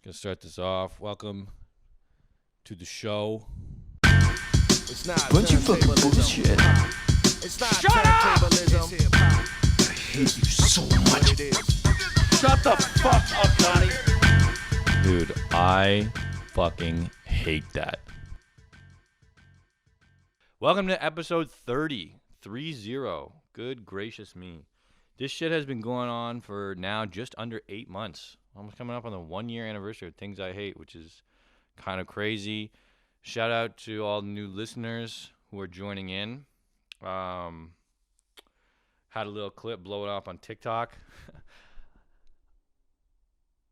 Gonna start this off. Welcome to the show. It's not bunch of fucking bullshit. It's not Shut up! I hate you so much. Shut the fuck up, Donnie. Dude, I fucking hate that. Welcome to episode 30. 30. Good gracious me. This shit has been going on for now just under 8 months. Almost coming up on the 1 year anniversary of Things I Hate, which is kind of crazy. Shout out to all the new listeners who are joining in. Had a little clip, blow it up on TikTok.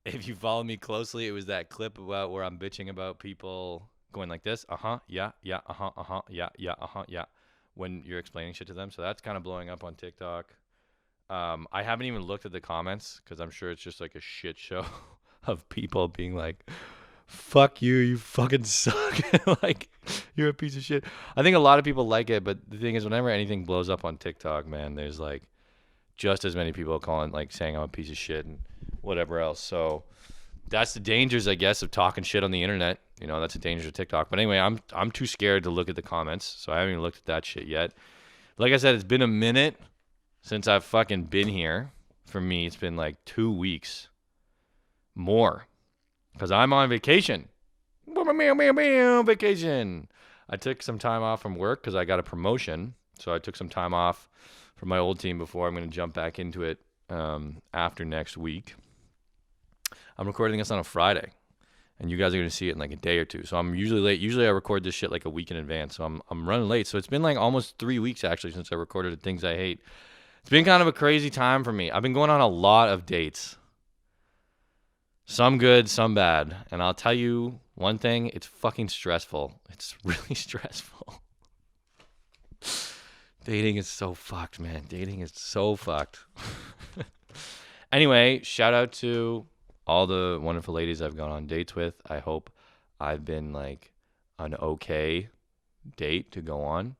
If you follow me closely, it was that clip about where I'm bitching about people going like this. Yeah, yeah. When you're explaining shit to them. So that's kind of blowing up on TikTok. I haven't even looked at the comments because I'm sure it's just like a shit show of people being like, fuck you, you fucking suck. Like, you're a piece of shit. I think a lot of people like it, but the thing is, whenever anything blows up on TikTok, man, there's like just as many people calling, like saying I'm a piece of shit and whatever else. So that's the dangers, I guess, of talking shit on the internet. You know, that's the danger of TikTok. But anyway, I'm too scared to look at the comments, so I haven't even looked at that shit yet. Like I said, it's been a minute since I've fucking been here. For me, it's been like 2 weeks more because I'm on vacation. Vacation. I took some time off from work because I got a promotion. So I took some time off from my old team before I'm going to jump back into it after next week. I'm recording this on a Friday, and you guys are going to see it in like a day or two. So I'm usually late. Usually I record this shit like a week in advance. So I'm running late. So it's been like almost 3 weeks actually since I recorded the Things I Hate. It's been kind of a crazy time for me. I've been going on a lot of dates. Some good, some bad. And I'll tell you one thing, it's fucking stressful. It's really stressful. Dating is so fucked, man. Dating is so fucked. Anyway, shout out to all the wonderful ladies I've gone on dates with. I hope I've been like an okay date to go on.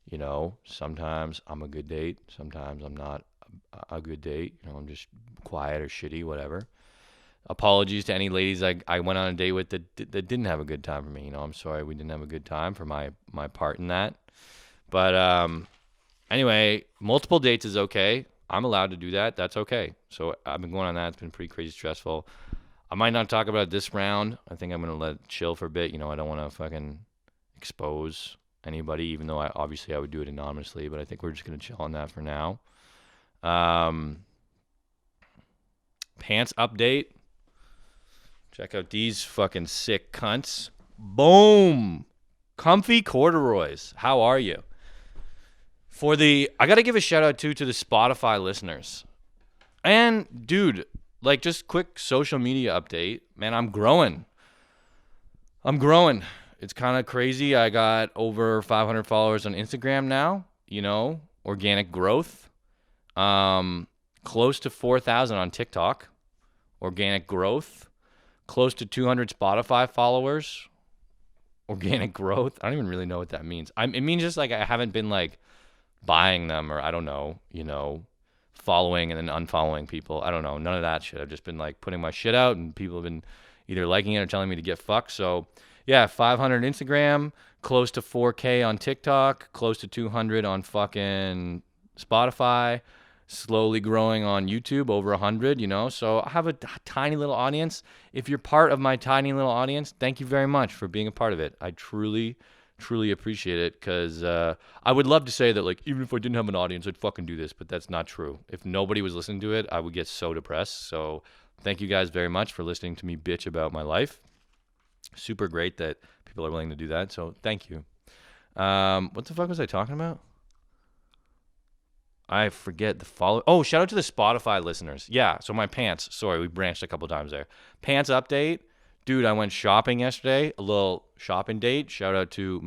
You know, sometimes I'm a good date. Sometimes I'm not a good date. You know, I'm just quiet or shitty, whatever. Apologies to any ladies I went on a date with that didn't have a good time for me. You know, I'm sorry we didn't have a good time for my part in that. But anyway, multiple dates is okay. I'm allowed to do that. That's okay. So I've been going on that. It's been pretty crazy stressful. I might not talk about it this round. I think I'm going to let it chill for a bit. You know, I don't want to fucking expose anybody, even though I would do it anonymously, but I think we're just going to chill on that for now. Pants update. Check out these fucking sick cunts. Boom. Comfy corduroys. How are you? I got to give a shout out to the Spotify listeners. And dude, like just quick social media update. Man, I'm growing. It's kind of crazy. I got over 500 followers on Instagram now, you know, organic growth. Close to 4,000 on TikTok, organic growth. Close to 200 Spotify followers, organic growth. I don't even really know what that means. It means just like I haven't been like buying them or I don't know, you know, following and then unfollowing people. I don't know. None of that shit. I've just been like putting my shit out and people have been either liking it or telling me to get fucked. So yeah, 500 Instagram, close to 4K on TikTok, close to 200 on fucking Spotify, slowly growing on YouTube, over 100, you know. So I have a tiny little audience. If you're part of my tiny little audience, thank you very much for being a part of it. I truly, truly appreciate it because I would love to say that, like, even if I didn't have an audience, I'd fucking do this, but that's not true. If nobody was listening to it, I would get so depressed. So thank you guys very much for listening to me bitch about my life. Super great that people are willing to do that. So thank you. What the fuck was I talking about? I forget the follow. Oh, shout out to the Spotify listeners. Yeah, so my pants. Sorry, we branched a couple times there. Pants update. Dude, I went shopping yesterday. A little shopping date. Shout out to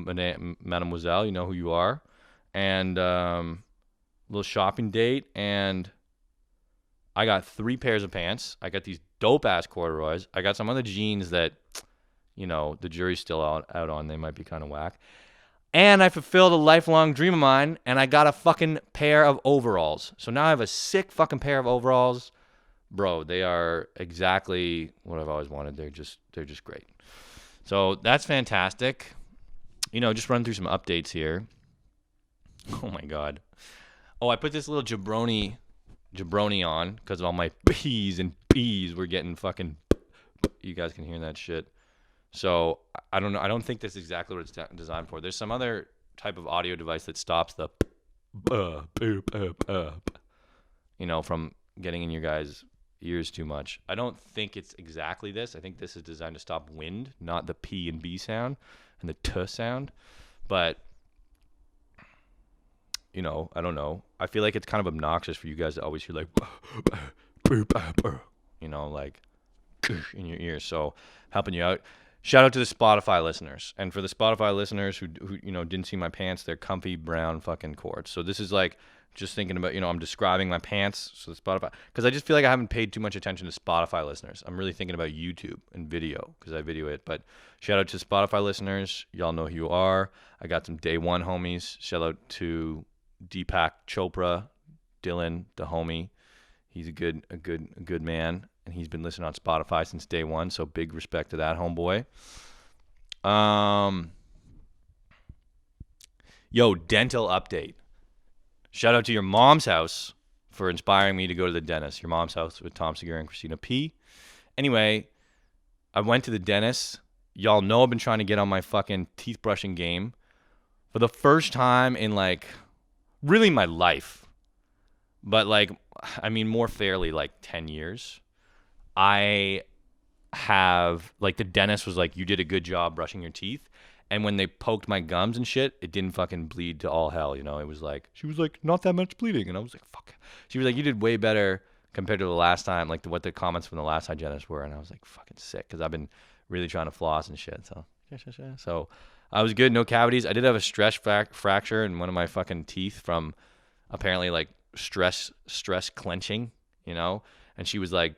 Mademoiselle. You know who you are. And little shopping date. And I got 3 pairs of pants. I got these dope-ass corduroys. I got some other jeans that, you know, the jury's still out on. They might be kind of whack. And I fulfilled a lifelong dream of mine, and I got a fucking pair of overalls. So now I have a sick fucking pair of overalls. bro, they are exactly what I've always wanted. They're just great. So that's fantastic. Just run through some updates here. Oh my God. Oh, I put this little jabroni on because of all my P's and B's. We're getting fucking. You guys can hear that shit. So I don't know. I don't think that's exactly what it's designed for. There's some other type of audio device that stops the from getting in your guys' ears too much. I don't think it's exactly this. I think this is designed to stop wind, not the P and B sound and the T sound. But I don't know. I feel like it's kind of obnoxious for you guys to always hear like like in your ears. So helping you out. Shout out to the Spotify listeners. And for the Spotify listeners who didn't see my pants, they're comfy brown fucking cords. So this is like just thinking about, I'm describing my pants. So the Spotify, because I just feel like I haven't paid too much attention to Spotify listeners. I'm really thinking about YouTube and video because I video it. But shout out to Spotify listeners. Y'all know who you are. I got some day one homies. Shout out to Deepak Chopra, Dylan, the homie. He's a good man, and he's been listening on Spotify since day one. So big respect to that homeboy. Dental update. Shout out to your mom's house for inspiring me to go to the dentist. Your mom's house with Tom Segura and Christina P. Anyway, I went to the dentist. Y'all know I've been trying to get on my fucking teeth brushing game for the first time in really my life. But more fairly 10 years. I have the dentist was like, you did a good job brushing your teeth. And when they poked my gums and shit, it didn't fucking bleed to all hell. It was she was like, not that much bleeding. And I was like, fuck. She was like, you did way better compared to the last time, what the comments from the last hygienist were. And I was like, fucking sick. Cause I've been really trying to floss and shit. So I was good. No cavities. I did have a stress fracture in one of my fucking teeth from apparently stress clenching, and she was like,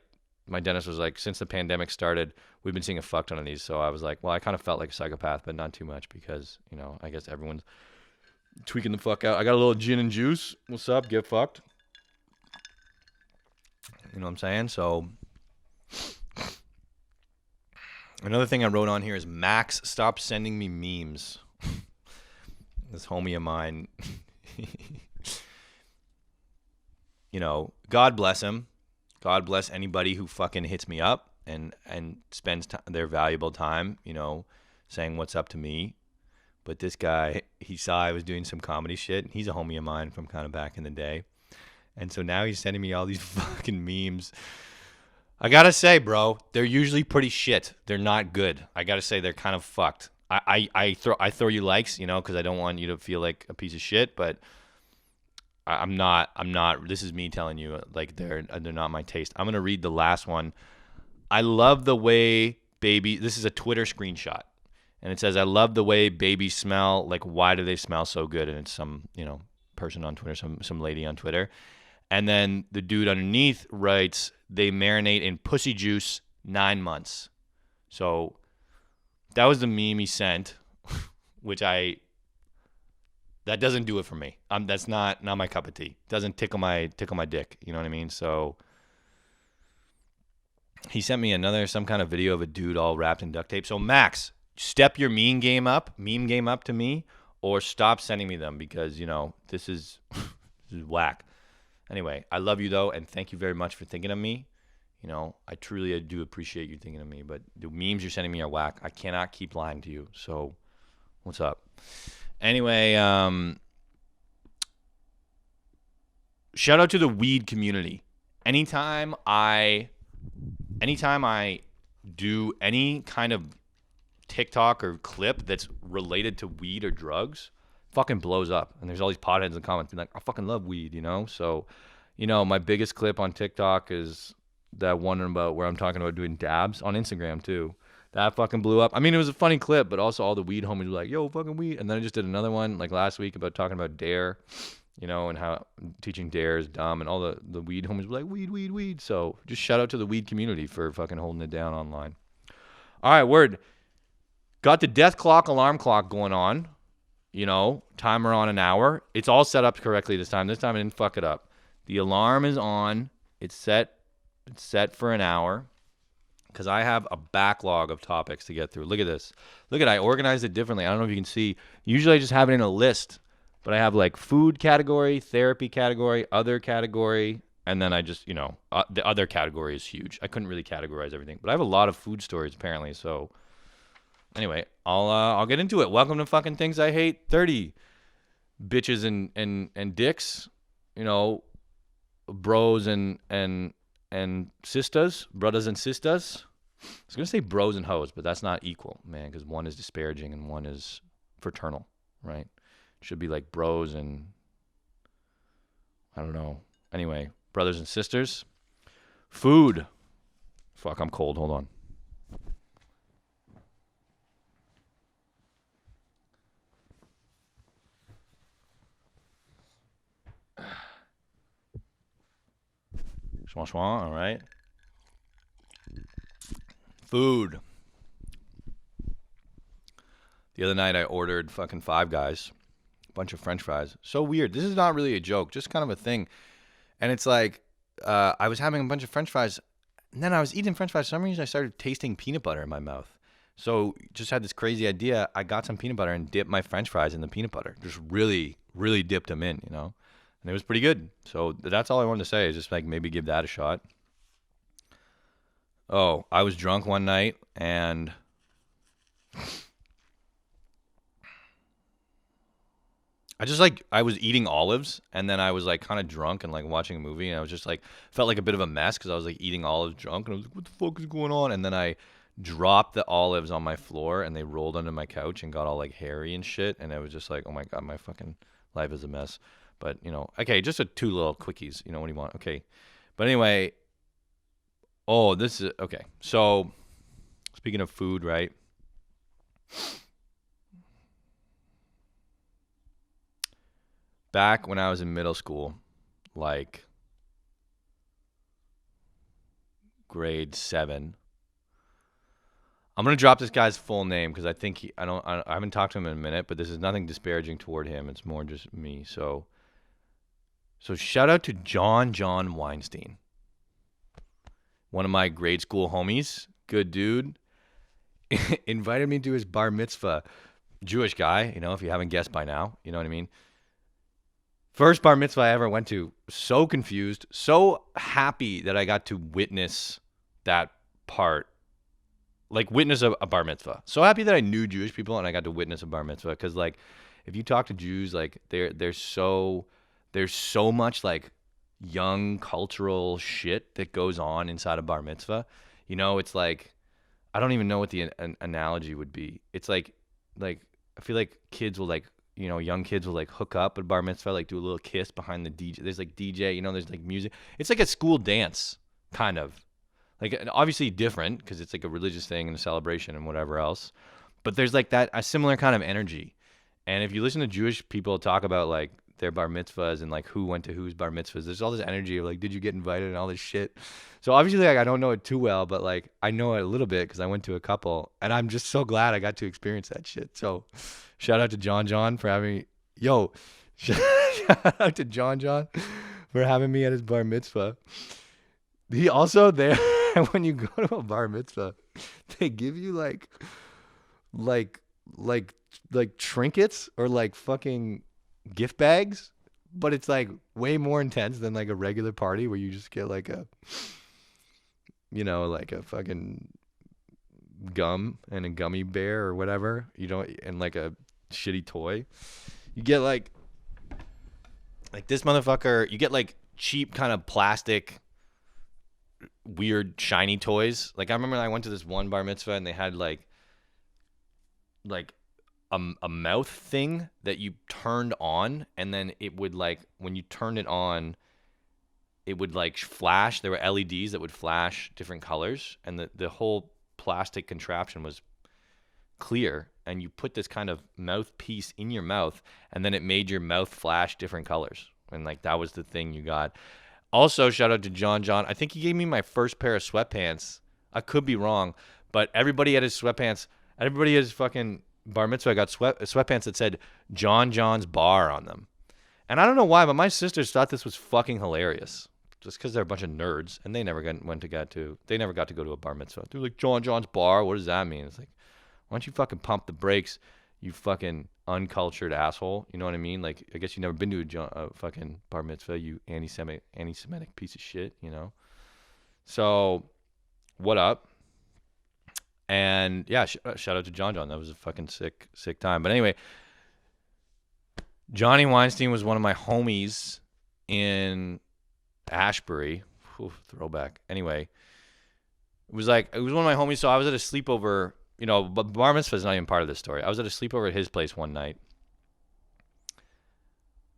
my dentist was like, since the pandemic started, we've been seeing a fuck ton of these. So I was like, well, I kind of felt like a psychopath, but not too much because, I guess everyone's tweaking the fuck out. I got a little gin and juice. What's up? Get fucked. You know what I'm saying? So another thing I wrote on here is Max, stop sending me memes. This homie of mine, God bless him. God bless anybody who fucking hits me up and spends their valuable time, saying what's up to me. But this guy, he saw I was doing some comedy shit. He's a homie of mine from kind of back in the day. And so now he's sending me all these fucking memes. I gotta say, bro, they're usually pretty shit. They're not good. I gotta say, they're kind of fucked. I throw you likes, because I don't want you to feel like a piece of shit, but I'm not, this is me telling you, they're not my taste. I'm going to read the last one. I love the way this is a Twitter screenshot. And it says, I love the way babies smell. Why do they smell so good? And it's some, person on Twitter, some lady on Twitter. And then the dude underneath writes, they marinate in pussy juice 9 months. So that was the meme he sent, which that doesn't do it for me. That's not my cup of tea. Doesn't tickle my dick. You know what I mean? So he sent me some kind of video of a dude all wrapped in duct tape. So Max, step your meme game up to me, or stop sending me them because this is whack. Anyway, I love you though, and thank you very much for thinking of me. I truly do appreciate you thinking of me, but the memes you're sending me are whack. I cannot keep lying to you. So what's up? Anyway, shout out to the weed community. Anytime I do any kind of TikTok or clip that's related to weed or drugs, fucking blows up. And there's all these potheads in the comments being like, I fucking love weed, So, my biggest clip on TikTok is that one about where I'm talking about doing dabs on Instagram too. That fucking blew up. I mean, it was a funny clip, but also all the weed homies were like, yo, fucking weed. And then I just did another one last week about talking about dare, and how teaching dare is dumb. And all the weed homies were like, weed. So just shout out to the weed community for fucking holding it down online. All right, word. Got the death clock, alarm clock going on. Timer on an hour. It's all set up correctly this time. This time I didn't fuck it up. The alarm is on. It's set It's set for an hour because I have a backlog of topics to get through. Look at this. Look at I organized it differently. I don't know if you can see. Usually I just have it in a list, but I have like food category, therapy category, other category, and then I just, the other category is huge. I couldn't really categorize everything, but I have a lot of food stories apparently. So anyway, I'll get into it. Welcome to fucking Things I Hate 30. Bitches and dicks, bros and sisters, brothers and sisters. I was gonna say bros and hoes, but that's not equal, man, because one is disparaging and one is fraternal, right? It should be like bros and I don't know. Anyway, brothers and sisters. Food. Fuck, I'm cold. Hold on. All right. Food. The other night I ordered fucking Five Guys, a bunch of French fries. So weird. This is not really a joke, just kind of a thing. And it's like I was having a bunch of French fries, and then I was eating French fries. For some reason I started tasting peanut butter in my mouth. So just had this crazy idea. I got some peanut butter and dipped my French fries in the peanut butter. Just really, really dipped them in, And it was pretty good. So that's all I wanted to say is just like maybe give that a shot. Oh, I was drunk one night and I was eating olives and then I was like kind of drunk and like watching a movie and I was just like felt like a bit of a mess because I was like eating olives drunk and I was like, what the fuck is going on? And then I dropped the olives on my floor and they rolled under my couch and got all like hairy and shit. And I was just like, oh my God, my fucking life is a mess. But, okay, just two little quickies. What do you want? Okay. But anyway, this is, okay. So, speaking of food, right? Back when I was in middle school, like grade 7, I'm going to drop this guy's full name because I think I haven't talked to him in a minute, but this is nothing disparaging toward him. It's more just me. So shout out to John Weinstein, one of my grade school homies, good dude, invited me to his bar mitzvah. Jewish guy, if you haven't guessed by now, you know what I mean? First bar mitzvah I ever went to, so confused, so happy that I got to witness that part, like witness a bar mitzvah. So happy that I knew Jewish people and I got to witness a bar mitzvah because like if you talk to Jews, like there's so much like young cultural shit that goes on inside a bar mitzvah. It's like, I don't even know what the analogy would be. It's like I feel like kids will like, young kids will like hook up at bar mitzvah, like do a little kiss behind the DJ. There's like DJ, there's like music. It's like a school dance kind of like obviously different because it's like a religious thing and a celebration and whatever else. But there's like a similar kind of energy. And if you listen to Jewish people talk about like their bar mitzvahs and like who went to whose bar mitzvahs, there's all this energy of like, did you get invited and all this shit. So obviously like I don't know it too well, but like I know it a little bit because I went to a couple and I'm just so glad I got to experience that shit. So shout out to John for having me. Shout out to John for having me at his bar mitzvah. He also there when you go to a bar mitzvah, they give you like trinkets or like fucking gift bags, but it's like way more intense than like a regular party where you just get like a like a fucking gum and a gummy bear or whatever, and like a shitty toy. You get like this motherfucker, you get like cheap kind of plastic weird shiny toys. Like I remember I went to this one bar mitzvah and they had like a mouth thing that you turned on, and then it would like when you turned it on, it would like flash. There were LEDs that would flash different colors, and the whole plastic contraption was clear, and you put this kind of mouthpiece in your mouth, and then it made your mouth flash different colors, and like that was the thing you got. Also, shout out to John. I think he gave me my first pair of sweatpants. I could be wrong, but everybody at his fucking bar mitzvah got sweatpants that said John's Bar on them. And I don't know why, but my sisters thought this was fucking hilarious. just because they're a bunch of nerds and they never got to go to a bar mitzvah. They're like, John's bar. What does that mean? It's like, why don't you fucking pump the brakes, you fucking uncultured asshole? You know what I mean? Like, I guess you've never been to a fucking bar mitzvah, you anti-Semitic piece of shit, you know? So, what up? And yeah, shout out to John. That was a fucking sick time. But anyway, Johnny Weinstein was one of my homies in Ashbury. Ooh, throwback. Anyway, it was one of my homies. So I was at a sleepover, you know, but bar mitzvah is not even part of this story. I was at a sleepover at his place one night.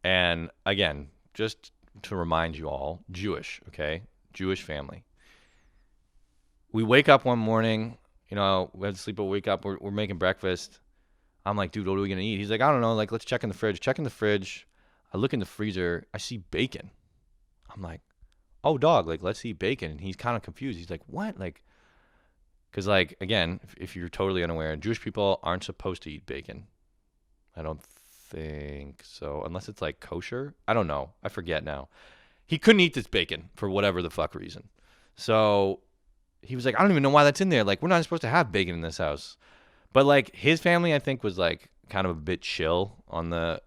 And again, just to remind you all, Jewish, okay? Jewish family. We wake up one morning, you know, we had to sleep, wake up, we're making breakfast. I'm like, dude, what are we going to eat? He's like, I don't know, like, let's check in the fridge. Check in the fridge. I look in the freezer. I see bacon. I'm like, oh, dog, like, let's eat bacon. And he's kind of confused. He's like, what? Like, because, like, again, if you're totally unaware, Jewish people aren't supposed to eat bacon. I don't think so, unless it's, like, kosher. I don't know. I forget now. He couldn't eat this bacon for whatever the fuck reason. So he was like, I don't even know why that's in there. Like, we're not supposed to have bacon in this house. But, like, his family, I think, was, like, kind of a bit chill on the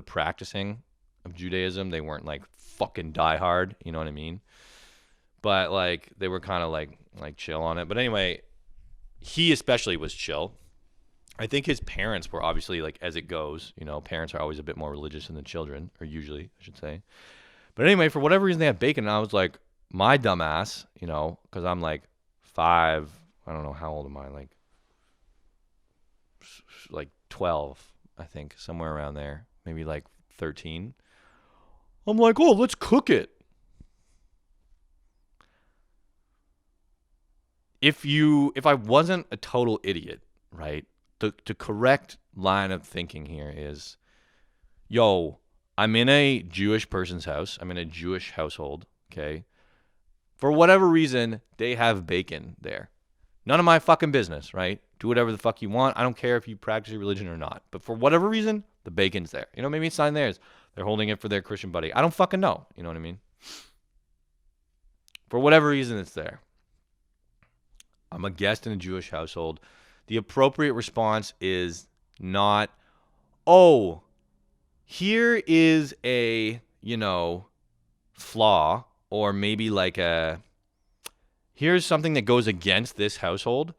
practicing of Judaism. They weren't, like, fucking diehard, you know what I mean? But, like, they were kind of, like chill on it. But anyway, he especially was chill. I think his parents were obviously, like, as it goes, you know, parents are always a bit more religious than the children, or usually, I should say. But anyway, for whatever reason, they had bacon, and I was like, my dumbass, you know, because I'm, like, 5, I don't know, how old am I, like 12, I think, somewhere around there, maybe like 13. I'm like, oh, let's cook it. If I wasn't a total idiot, right, the correct line of thinking here is, yo, I'm in a Jewish person's house. I'm in a Jewish household, okay? For whatever reason, they have bacon there. None of my fucking business, right? Do whatever the fuck you want. I don't care if you practice your religion or not. But for whatever reason, the bacon's there. You know, maybe it's not theirs. They're holding it for their Christian buddy. I don't fucking know. You know what I mean? For whatever reason, it's there. I'm a guest in a Jewish household. The appropriate response is not, oh, here is a, you know, flaw, or maybe like here's something that goes against this household.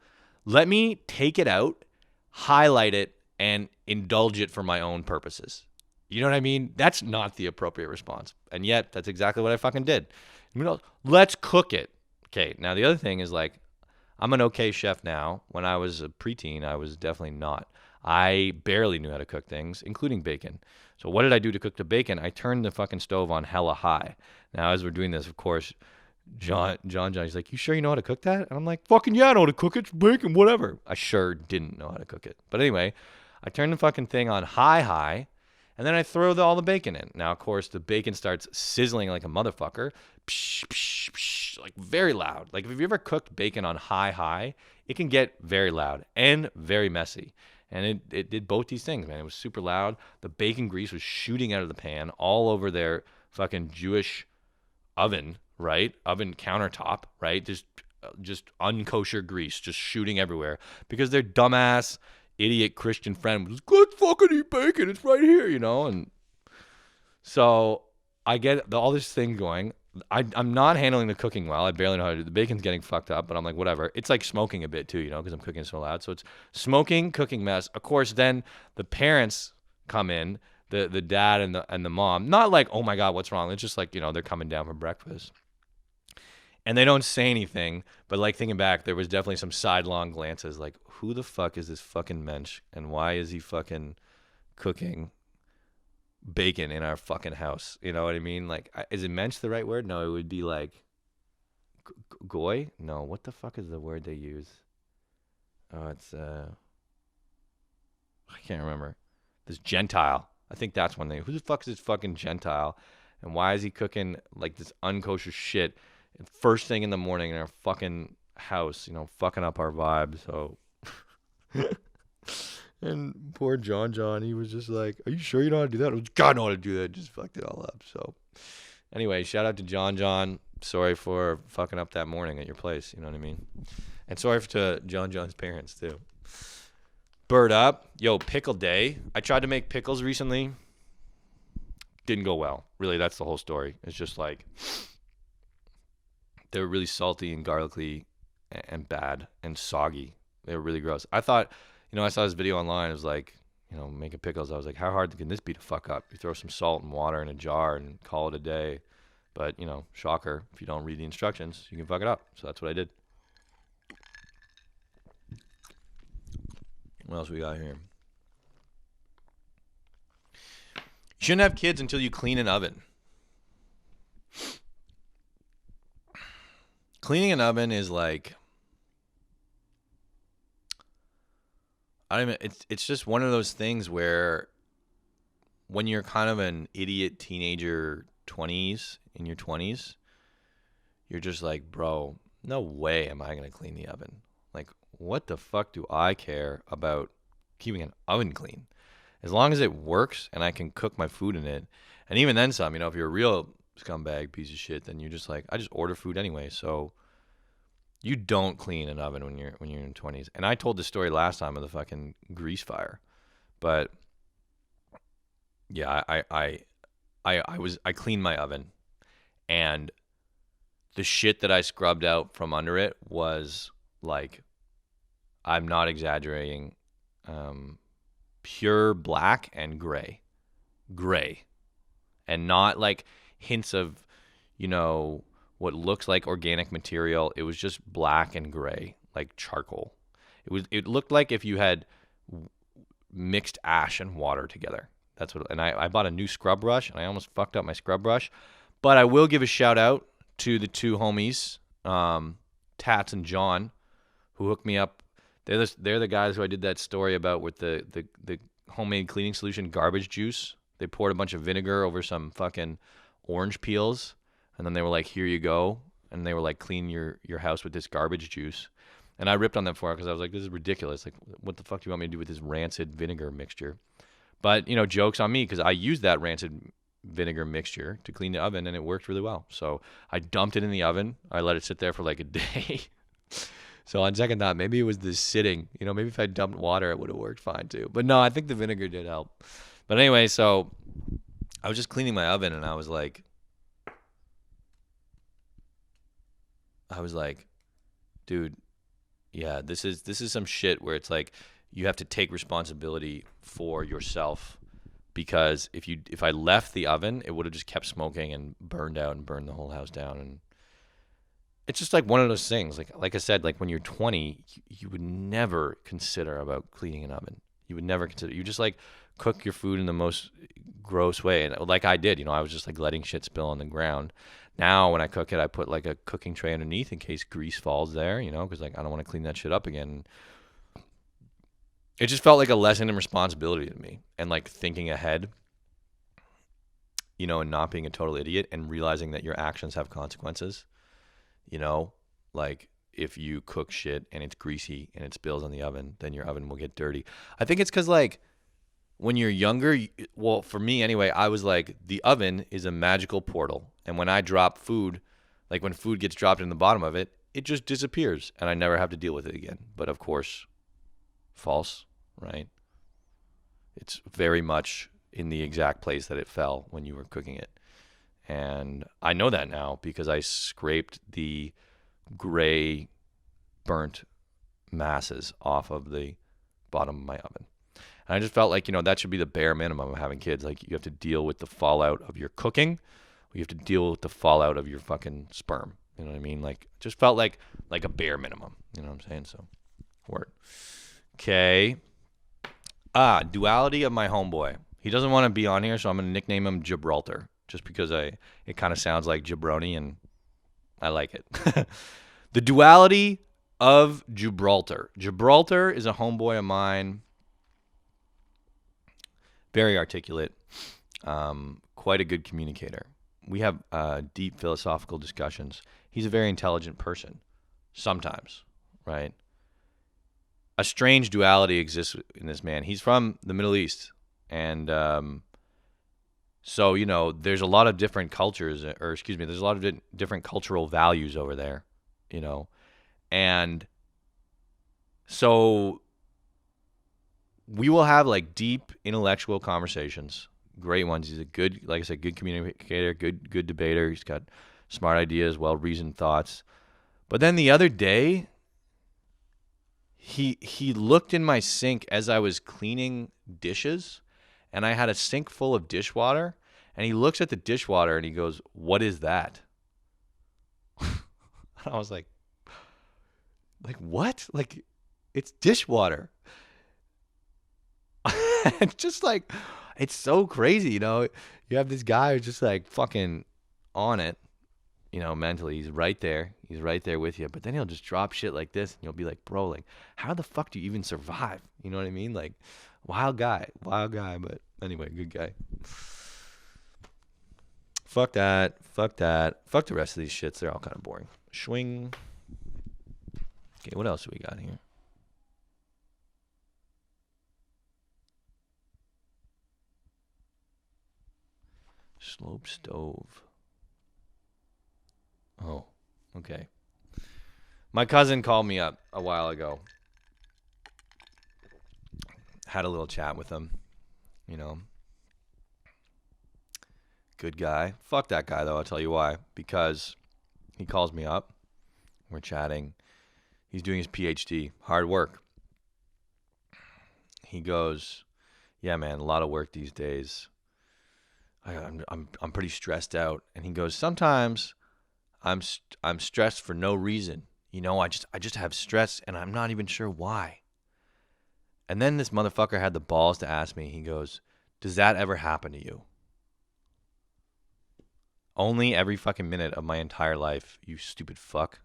Let me take it out, highlight it, and indulge it for my own purposes. You know what I mean? That's not the appropriate response. And yet, that's exactly what I fucking did. You know, let's cook it. Okay, now the other thing is, like, I'm an okay chef now. When I was a preteen, I was definitely not. I barely knew how to cook things, including bacon. So what did I do to cook the bacon? I turned the fucking stove on hella high. Now, as we're doing this, of course, John, he's like, you sure you know how to cook that? And I'm like, fucking yeah, I know how to cook it. It's bacon, whatever. I sure didn't know how to cook it. But anyway, I turned the fucking thing on high, and then I throw all the bacon in. Now, of course, the bacon starts sizzling like a motherfucker. Psh, psh, psh, like very loud. Like, if you ever cooked bacon on high, it can get very loud and very messy. And it did both these things, man. It was super loud. The bacon grease was shooting out of the pan all over their fucking Jewish oven, right? Oven countertop, right? Just unkosher grease just shooting everywhere because their dumbass idiot Christian friend was, good fucking eat bacon, it's right here, you know? And so I get all this thing going. I'm not handling the cooking well. I barely know how to do. The bacon's getting fucked up, but I'm like, whatever. It's like smoking a bit too, you know, because I'm cooking so loud. So it's smoking, cooking mess. Of course, then the parents come in, the dad and the mom. Not like, oh my God, what's wrong? It's just like, you know, they're coming down from breakfast. And they don't say anything, but like thinking back, there was definitely some sidelong glances like, who the fuck is this fucking mensch? And why is he fucking cooking bacon in our fucking house? You know what I mean? Like, is it mensch the right word? No, it would be like goy? No, what the fuck is the word they use? Oh, it's I can't remember. This Gentile. I think that's one thing. Who the fuck is this fucking Gentile? And why is he cooking like this unkosher shit first thing in the morning in our fucking house, you know, fucking up our vibe? So and poor John, he was just like, are you sure you know how to do that? I was, God, I know how to do that. Just fucked it all up. So Anyway, shout out to John. Sorry for fucking up that morning at your place. You know what I mean? And sorry to John's parents, too. Bird up. Yo, pickle day. I tried to make pickles recently. Didn't go well. Really, that's the whole story. It's just like they were really salty and garlicky and bad and soggy. They were really gross. I thought, I saw this video online. It was like, making pickles. I was like, how hard can this be to fuck up? You throw some salt and water in a jar and call it a day. But, shocker, if you don't read the instructions, you can fuck it up. So that's what I did. What else we got here? You shouldn't have kids until you clean an oven. Cleaning an oven is like, it's just one of those things where when you're kind of an idiot teenager in your 20s, you're just like, bro, no way am I going to clean the oven. Like, what the fuck do I care about keeping an oven clean? As long as it works and I can cook my food in it. And even then some, if you're a real scumbag piece of shit, then you're just like, I just order food anyway. So you don't clean an oven when you're in your 20s. And I told this story last time of the fucking grease fire. But yeah, I cleaned my oven, and the shit that I scrubbed out from under it was like, I'm not exaggerating, pure black and gray, and not like hints of, what looks like organic material. It was just black and gray, like charcoal. It looked like if you had mixed ash and water together. That's what. And I bought a new scrub brush, and I almost fucked up my scrub brush. But I will give a shout out to the two homies, Tats and John, who hooked me up. They're the guys who I did that story about with the homemade cleaning solution, garbage juice. They poured a bunch of vinegar over some fucking orange peels, and then they were like, here you go. And they were like, clean your house with this garbage juice. And I ripped on them for it because I was like, this is ridiculous. Like, what the fuck do you want me to do with this rancid vinegar mixture? But, joke's on me because I used that rancid vinegar mixture to clean the oven, and it worked really well. So I dumped it in the oven. I let it sit there for like a day. So on second thought, maybe it was the sitting. Maybe if I dumped water, it would have worked fine too. But no, I think the vinegar did help. But anyway, so I was just cleaning my oven, and I was like, dude, yeah, this is some shit where it's like you have to take responsibility for yourself, because if I left the oven, it would have just kept smoking and burned out and burned the whole house down. And it's just like one of those things. Like I said, like when you're 20, you would never consider about cleaning an oven. You would never consider. You just like cook your food in the most gross way, and like I did. I was just like letting shit spill on the ground. Now when I cook it, I put like a cooking tray underneath in case grease falls there, because like I don't want to clean that shit up again. It just felt like a lesson in responsibility to me, and like thinking ahead, and not being a total idiot, and realizing that your actions have consequences. Like if you cook shit and it's greasy and it spills on the oven, then your oven will get dirty. I think it's because like when you're younger, well, for me anyway, I was like, the oven is a magical portal. And when I drop food, like when food gets dropped in the bottom of it, it just disappears and I never have to deal with it again. But of course, false, right? It's very much in the exact place that it fell when you were cooking it. And I know that now because I scraped the gray burnt masses off of the bottom of my oven. And I just felt like, that should be the bare minimum of having kids. Like you have to deal with the fallout of your cooking. You have to deal with the fallout of your fucking sperm. You know what I mean? Like just felt like a bare minimum. You know what I'm saying? So word. Okay. Duality of my homeboy. He doesn't want to be on here, so I'm going to nickname him Gibraltar. Just because it kind of sounds like jabroni and I like it. The Duality of Gibraltar. Gibraltar is a homeboy of mine. Very articulate. Quite a good communicator. We have deep philosophical discussions. He's a very intelligent person. Sometimes, right? A strange duality exists in this man. He's from the Middle East. And So, you know, there's a lot of different cultures, or excuse me, there's a lot of different cultural values over there, you know. And so we will have like deep intellectual conversations, great ones. He's a good, like I said, good communicator, good debater. He's got smart ideas, well-reasoned thoughts. But then the other day, he looked in my sink as I was cleaning dishes, and I had a sink full of dishwater, and he looks at the dishwater and he goes, "What is that?" I was like, what? Like, it's dishwater. It's just like, it's so crazy, you know. You have this guy who's just like fucking on it, you know, mentally. He's right there with you. But then he'll just drop shit like this, and you'll be like, bro, like, how the fuck do you even survive? You know what I mean? Like, wild guy. But anyway, good guy. Fuck that. Fuck the rest of these shits. They're all kind of boring. Swing. Okay, what else do we got here? Slope stove. Oh, okay. My cousin called me up a while ago. Had a little chat with him, you know. Good guy. Fuck that guy, though. I'll tell you why. Because he calls me up. We're chatting. He's doing his PhD. Hard work. He goes, yeah, man, a lot of work these days. I'm pretty stressed out. And he goes, sometimes I'm stressed for no reason. You know, I just have stress and I'm not even sure why. And then this motherfucker had the balls to ask me. He goes, does that ever happen to you? Only every fucking minute of my entire life, you stupid fuck.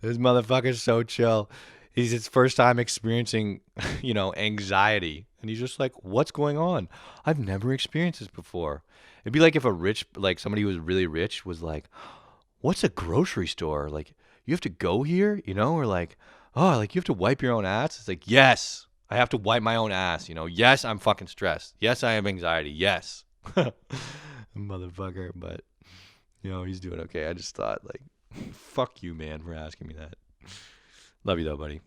This motherfucker's so chill. He's his first time experiencing, you know, anxiety. And he's just like, what's going on? I've never experienced this before. It'd be like if somebody who was really rich was like, what's a grocery store? Like, you have to go here, you know? Or like, oh, like you have to wipe your own ass? It's like, yes, I have to wipe my own ass, you know? Yes, I'm fucking stressed. Yes, I have anxiety. Yes. Motherfucker. But, you know, he's doing okay. I just thought, like, fuck you, man, for asking me that. Love you, though, buddy.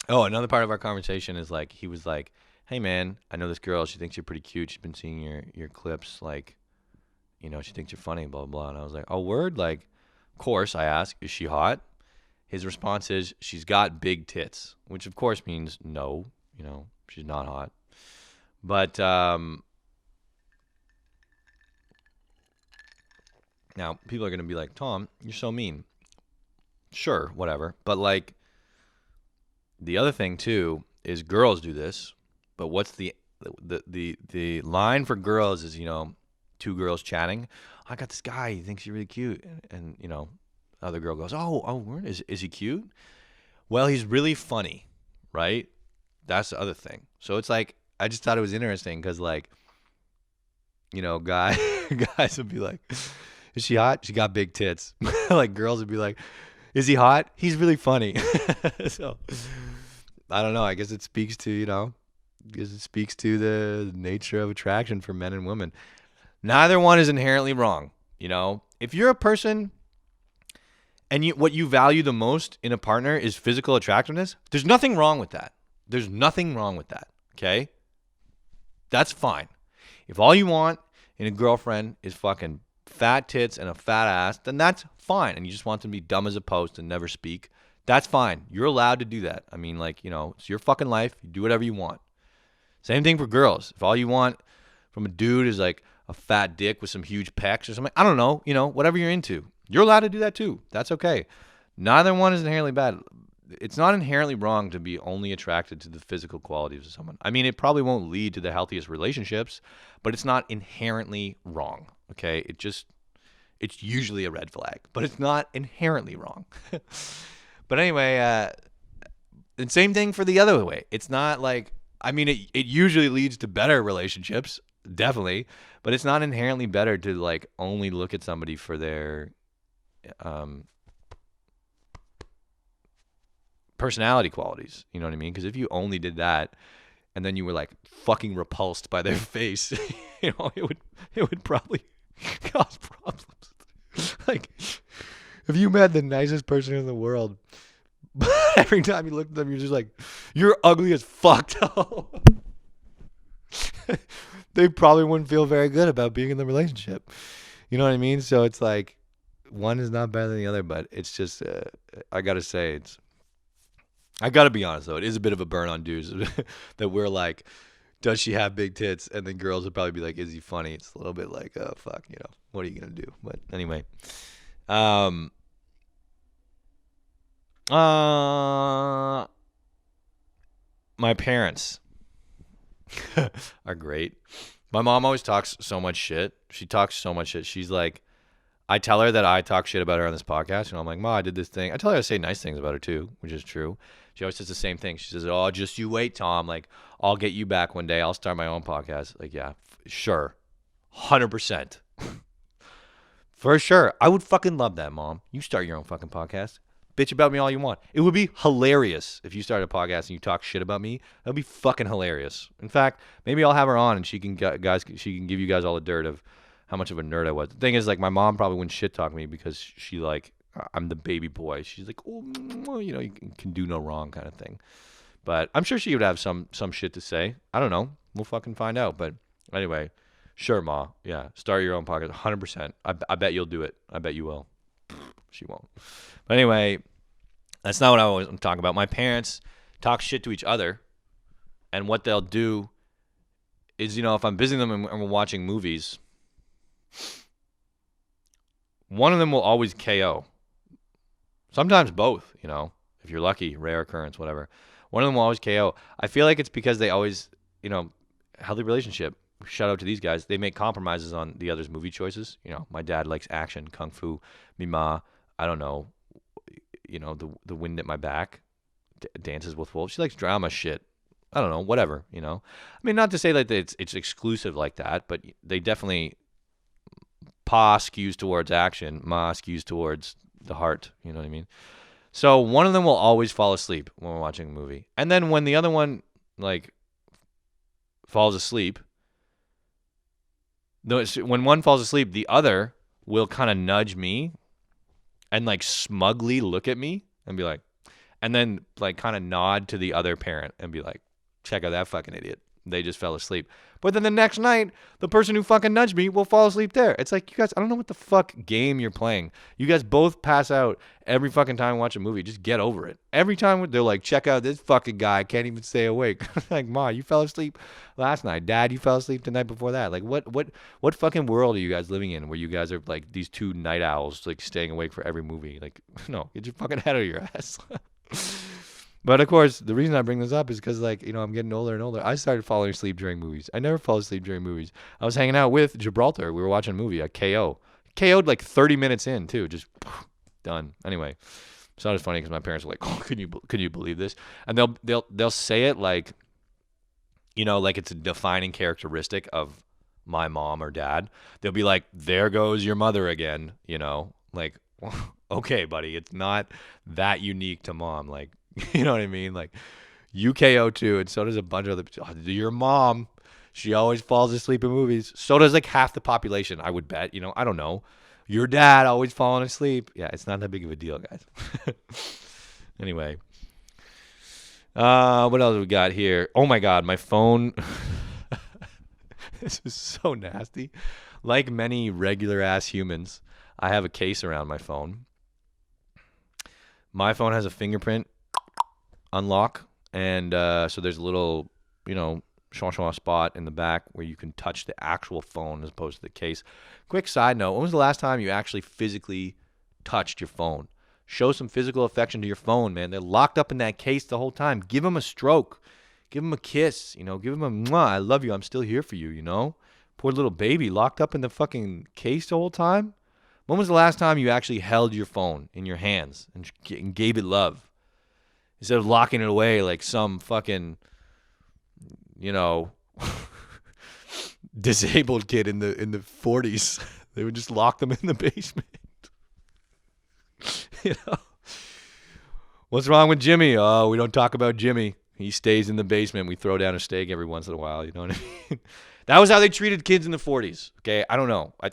Oh, another part of our conversation is, like, he was like, hey, man, I know this girl. She thinks you're pretty cute. She's been seeing your clips. Like, you know, she thinks you're funny, blah, blah, blah. And I was like, oh, word? Like, of course, I asked, is she hot? His response is, she's got big tits, which, of course, means no. You know, she's not hot. But now, people are going to be like, Tom, you're so mean. Sure, whatever. But, like, the other thing, too, is girls do this. But what's the line for girls is, you know, two girls chatting. I got this guy. He thinks you're really cute. And you know, the other girl goes, oh, is he cute? Well, he's really funny, right? That's the other thing. So it's like, I just thought it was interesting because, like, you know, guys would be like, is she hot? She got big tits. Like, girls would be like, is he hot? He's really funny. So, I don't know. I guess it speaks to, you know, the nature of attraction for men and women. Neither one is inherently wrong, you know? If you're a person and what you value the most in a partner is physical attractiveness, there's nothing wrong with that. There's nothing wrong with that, okay? That's fine. If all you want in a girlfriend is fucking fat tits and a fat ass, then that's fine. And you just want them to be dumb as a post and never speak, that's fine. You're allowed to do that. I mean, like, you know, it's your fucking life. You do whatever you want. Same thing for girls. If all you want from a dude is like a fat dick with some huge pecs or something, I don't know, you know, whatever you're into, you're allowed to do that too. That's okay. Neither one is inherently bad. It's not inherently wrong to be only attracted to the physical qualities of someone. I mean, it probably won't lead to the healthiest relationships, but it's not inherently wrong, okay? It's usually a red flag, but it's not inherently wrong. But anyway, and same thing for the other way. It's not like, I mean, it usually leads to better relationships, definitely, but it's not inherently better to, like, only look at somebody for their personality qualities. You know what I mean? Because if you only did that, and then you were like fucking repulsed by their face, it would probably cause problems. Like if you met the nicest person in the world, but every time you look at them, you're just like, you're ugly as fuck. They probably wouldn't feel very good about being in the relationship. You know what I mean? So it's like one is not better than the other, but it's just, I got to say, I got to be honest though. It is a bit of a burn on dudes that we're like, does she have big tits? And then girls would probably be like, is he funny? It's a little bit like, oh, fuck, what are you going to do? But anyway, my parents are great. My mom always talks so much shit. She talks so much shit. She's like, I tell her that I talk shit about her on this podcast. I'm like, Ma, I did this thing. I tell her I say nice things about her too, which is true. She always says the same thing. She says, oh, just you wait, Tom. Like, I'll get you back one day. I'll start my own podcast. Like, yeah, sure. 100%. For sure. I would fucking love that, Mom. You start your own fucking podcast. Bitch about me all you want. It would be hilarious if you started a podcast and you talk shit about me. That would be fucking hilarious. In fact, maybe I'll have her on and she can give you guys all the dirt of how much of a nerd I was. The thing is, like, my mom probably wouldn't shit talk me because she like, I'm the baby boy. She's like, oh, you can do no wrong kind of thing. But I'm sure she would have some shit to say. I don't know. We'll fucking find out. But anyway, sure, Ma. Yeah, start your own podcast. 100%. I bet you'll do it. I bet you will. She won't. But anyway, that's not what I was talking about. My parents talk shit to each other, and what they'll do is, if I'm visiting them and we're watching movies, one of them will always KO. Sometimes both, if you're lucky, rare occurrence, whatever. One of them will always KO. I feel like it's because they always, healthy relationship. Shout out to these guys. They make compromises on the other's movie choices. My dad likes action, kung fu. Ma, I don't know, the wind at my back, Dances with Wolves. She likes drama shit. I don't know, whatever, I mean, not to say that it's exclusive like that, but they definitely, Pa skews towards action, Ma skews towards the heart, you know what I mean? So one of them will always fall asleep when we're watching a movie. And then when the other one, like, falls asleep, when one falls asleep, the other will kind of nudge me and like smugly look at me and be like, and then like kind of nod to the other parent and be like, check out that fucking idiot. They just fell asleep. But then the next night, the person who fucking nudged me will fall asleep there. It's like, you guys, I don't know what the fuck game you're playing. You guys both pass out every fucking time we watch a movie. Just get over it. Every time they're like, check out this fucking guy. I can't even stay awake. Like, Ma, you fell asleep last night. Dad, you fell asleep the night before that. Like, what fucking world are you guys living in where you guys are like these two night owls, like staying awake for every movie? Like, no, get your fucking head out of your ass. But of course, the reason I bring this up is because, like, I'm getting older and older. I started falling asleep during movies. I never fall asleep during movies. I was hanging out with Gibraltar. We were watching a movie, a KO. KO'd like 30 minutes in, too. Just done. Anyway, so it was funny because my parents were like, "Oh, could you believe this?" And they'll say it like, like it's a defining characteristic of my mom or dad. They'll be like, "There goes your mother again," like, okay, buddy, it's not that unique to Mom. Like, you know what I mean? Like, you KO too, and so does a bunch of other. Your mom, she always falls asleep in movies. So does like half the population, I would bet. I don't know. Your dad always falling asleep. Yeah, it's not that big of a deal, guys. Anyway, what else we got here? Oh my God, my phone. This is so nasty. Like many regular ass humans, I have a case around my phone. My phone has a fingerprint unlock, and so there's a little, schwa spot in the back where you can touch the actual phone as opposed to the case. Quick side note, when was the last time you actually physically touched your phone? Show some physical affection to your phone, man. They're locked up in that case the whole time. Give them a stroke. Give them a kiss. Give them a mwah, I love you, I'm still here for you, Poor little baby locked up in the fucking case the whole time. When was the last time you actually held your phone in your hands and gave it love? Instead of locking it away like some fucking, disabled kid in the 40s. They would just lock them in the basement. What's wrong with Jimmy? Oh, we don't talk about Jimmy. He stays in the basement. We throw down a steak every once in a while. You know what I mean? That was how they treated kids in the 40s. Okay, I don't know. I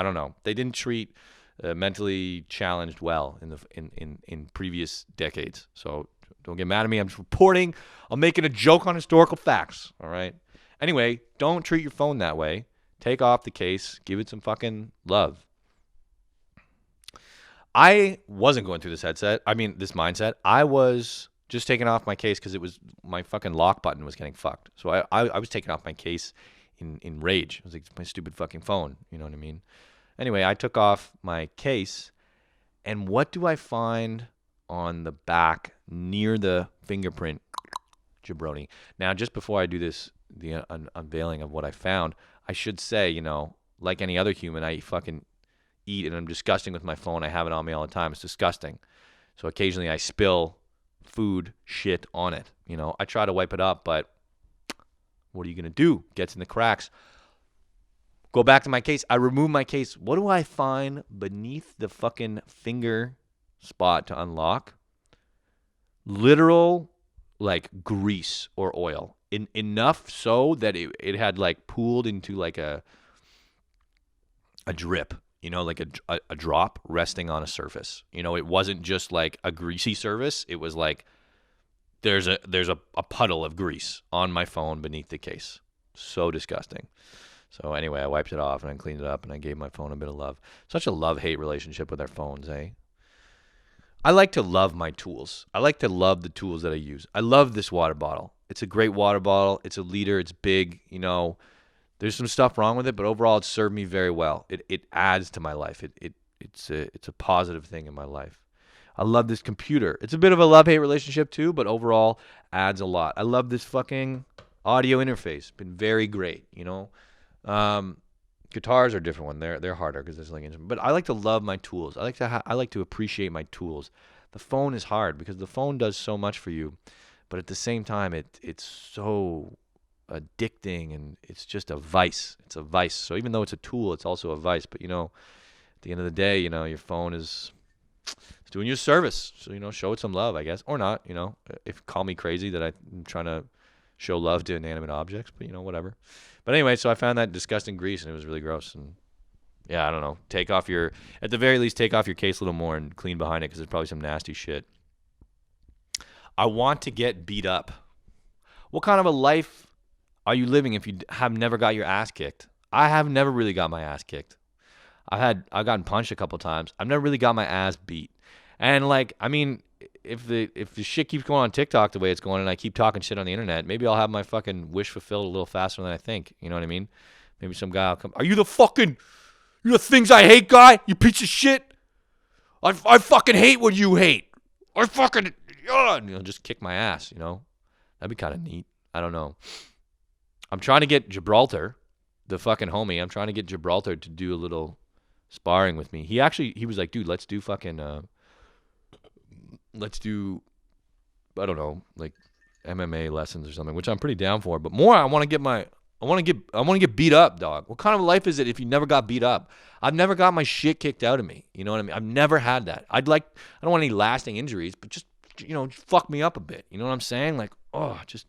don't know. They didn't treat mentally challenged well in previous decades. So don't get mad at me. I'm just reporting. I'm making a joke on historical facts. All right. Anyway, don't treat your phone that way. Take off the case. Give it some fucking love. I wasn't going through this mindset. I was just taking off my case because it was my fucking lock button was getting fucked. So I was taking off my case in rage. I was like, it's my stupid fucking phone. You know what I mean? Anyway, I took off my case, and what do I find on the back near the fingerprint jabroni? Now, just before I do this, the unveiling of what I found, I should say, you know, like any other human, I fucking eat and I'm disgusting with my phone. I have it on me all the time. It's disgusting. So occasionally I spill food shit on it. You know, I try to wipe it up, but what are you going to do? Gets in the cracks. Go back to my case. I remove my case. What do I find beneath the fucking finger spot to unlock? Literal, like, grease or oil. Enough so that it had, like, pooled into, like, a drip. You know, like a drop resting on a surface. You know, it wasn't just, like, a greasy surface. It was, like, there's a puddle of grease on my phone beneath the case. So disgusting. So anyway, I wiped it off and I cleaned it up and I gave my phone a bit of love. Such a love-hate relationship with our phones, eh? I like to love my tools. I like to love the tools that I use. I love this water bottle. It's a great water bottle. It's a liter. It's big. You know, there's some stuff wrong with it, but overall it served me very well. It adds to my life. It's a positive thing in my life. I love this computer. It's a bit of a love-hate relationship too, but overall adds a lot. I love this fucking audio interface. Been very great, you know. Guitars are a different one. They're harder because there's like instrument. But I like to love my tools. I like to appreciate my tools. The phone is hard because the phone does so much for you, but at the same time it's so addicting and it's just a vice. It's a vice. So even though it's a tool, it's also a vice. But you know, at the end of the day, you know, your phone is it's doing you a service. So you know, show it some love, I guess, or not. You know, if call me crazy that I'm trying to show love to inanimate objects, but you know, whatever. But anyway, so I found that disgusting grease and it was really gross. And yeah, I don't know. At the very least, take off your case a little more and clean behind it because there's probably some nasty shit. I want to get beat up. What kind of a life are you living if you have never got your ass kicked? I have never really got my ass kicked. I've gotten punched a couple times. I've never really got my ass beat. And like, I mean, if the shit keeps going on TikTok the way it's going and I keep talking shit on the internet, maybe I'll have my fucking wish fulfilled a little faster than I think. You know what I mean? Maybe some guy will come, you're the things I hate guy? You piece of shit? I fucking hate what you hate. I fucking, just kick my ass, you know? That'd be kind of neat. I don't know. I'm trying to get Gibraltar, the fucking homie, I'm trying to get Gibraltar to do a little sparring with me. He was like, dude, let's do, I don't know, like MMA lessons or something, which I'm pretty down for. But more, I want to get beat up, dog. What kind of life is it if you never got beat up? I've never got my shit kicked out of me. You know what I mean? I've never had that. I don't want any lasting injuries, but just, you know, just fuck me up a bit. You know what I'm saying? Like, just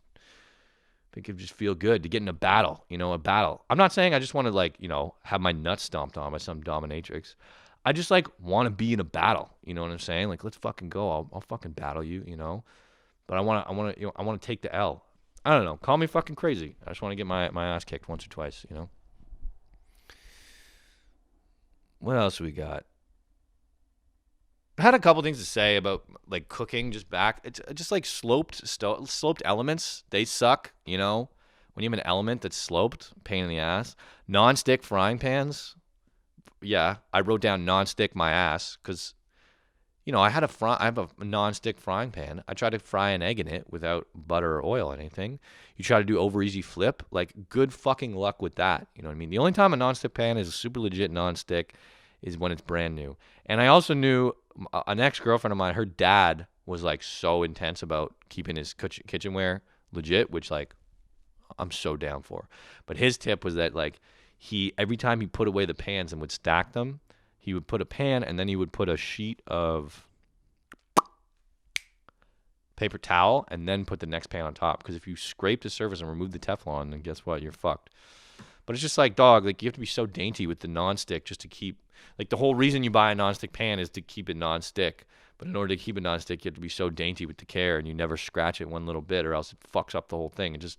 think it would just feel good to get in a battle, you know, a battle. I'm not saying I just want to, like, you know, have my nuts stomped on by some dominatrix. I just, like, want to be in a battle. You know what I'm saying? Like, let's fucking go. I'll fucking battle you, you know? But I want to take the L. I don't know. Call me fucking crazy. I just want to get my ass kicked once or twice, you know? What else we got? I had a couple things to say about, like, cooking just back. It's just, like, sloped elements. They suck, you know? When you have an element that's sloped, pain in the ass. Non-stick frying pans. Yeah, I wrote down non-stick my ass because, you know, I have a non-stick frying pan. I tried to fry an egg in it without butter or oil or anything. You try to do over easy flip, like, good fucking luck with that. You know what I mean? The only time a non-stick pan is a super legit non-stick is when it's brand new. And I also knew an ex-girlfriend of mine, her dad was, like, so intense about keeping his kitchenware legit, which, like, I'm so down for. But his tip was that, like, every time he put away the pans and would stack them, he would put a pan and then he would put a sheet of paper towel, and then put the next pan on top. Because if you scrape the surface and remove the Teflon, then guess what? You're fucked. But it's just like, dog, like you have to be so dainty with the nonstick just to keep, like the whole reason you buy a nonstick pan is to keep it nonstick. But in order to keep it nonstick, you have to be so dainty with the care, and you never scratch it one little bit, or else it fucks up the whole thing. It's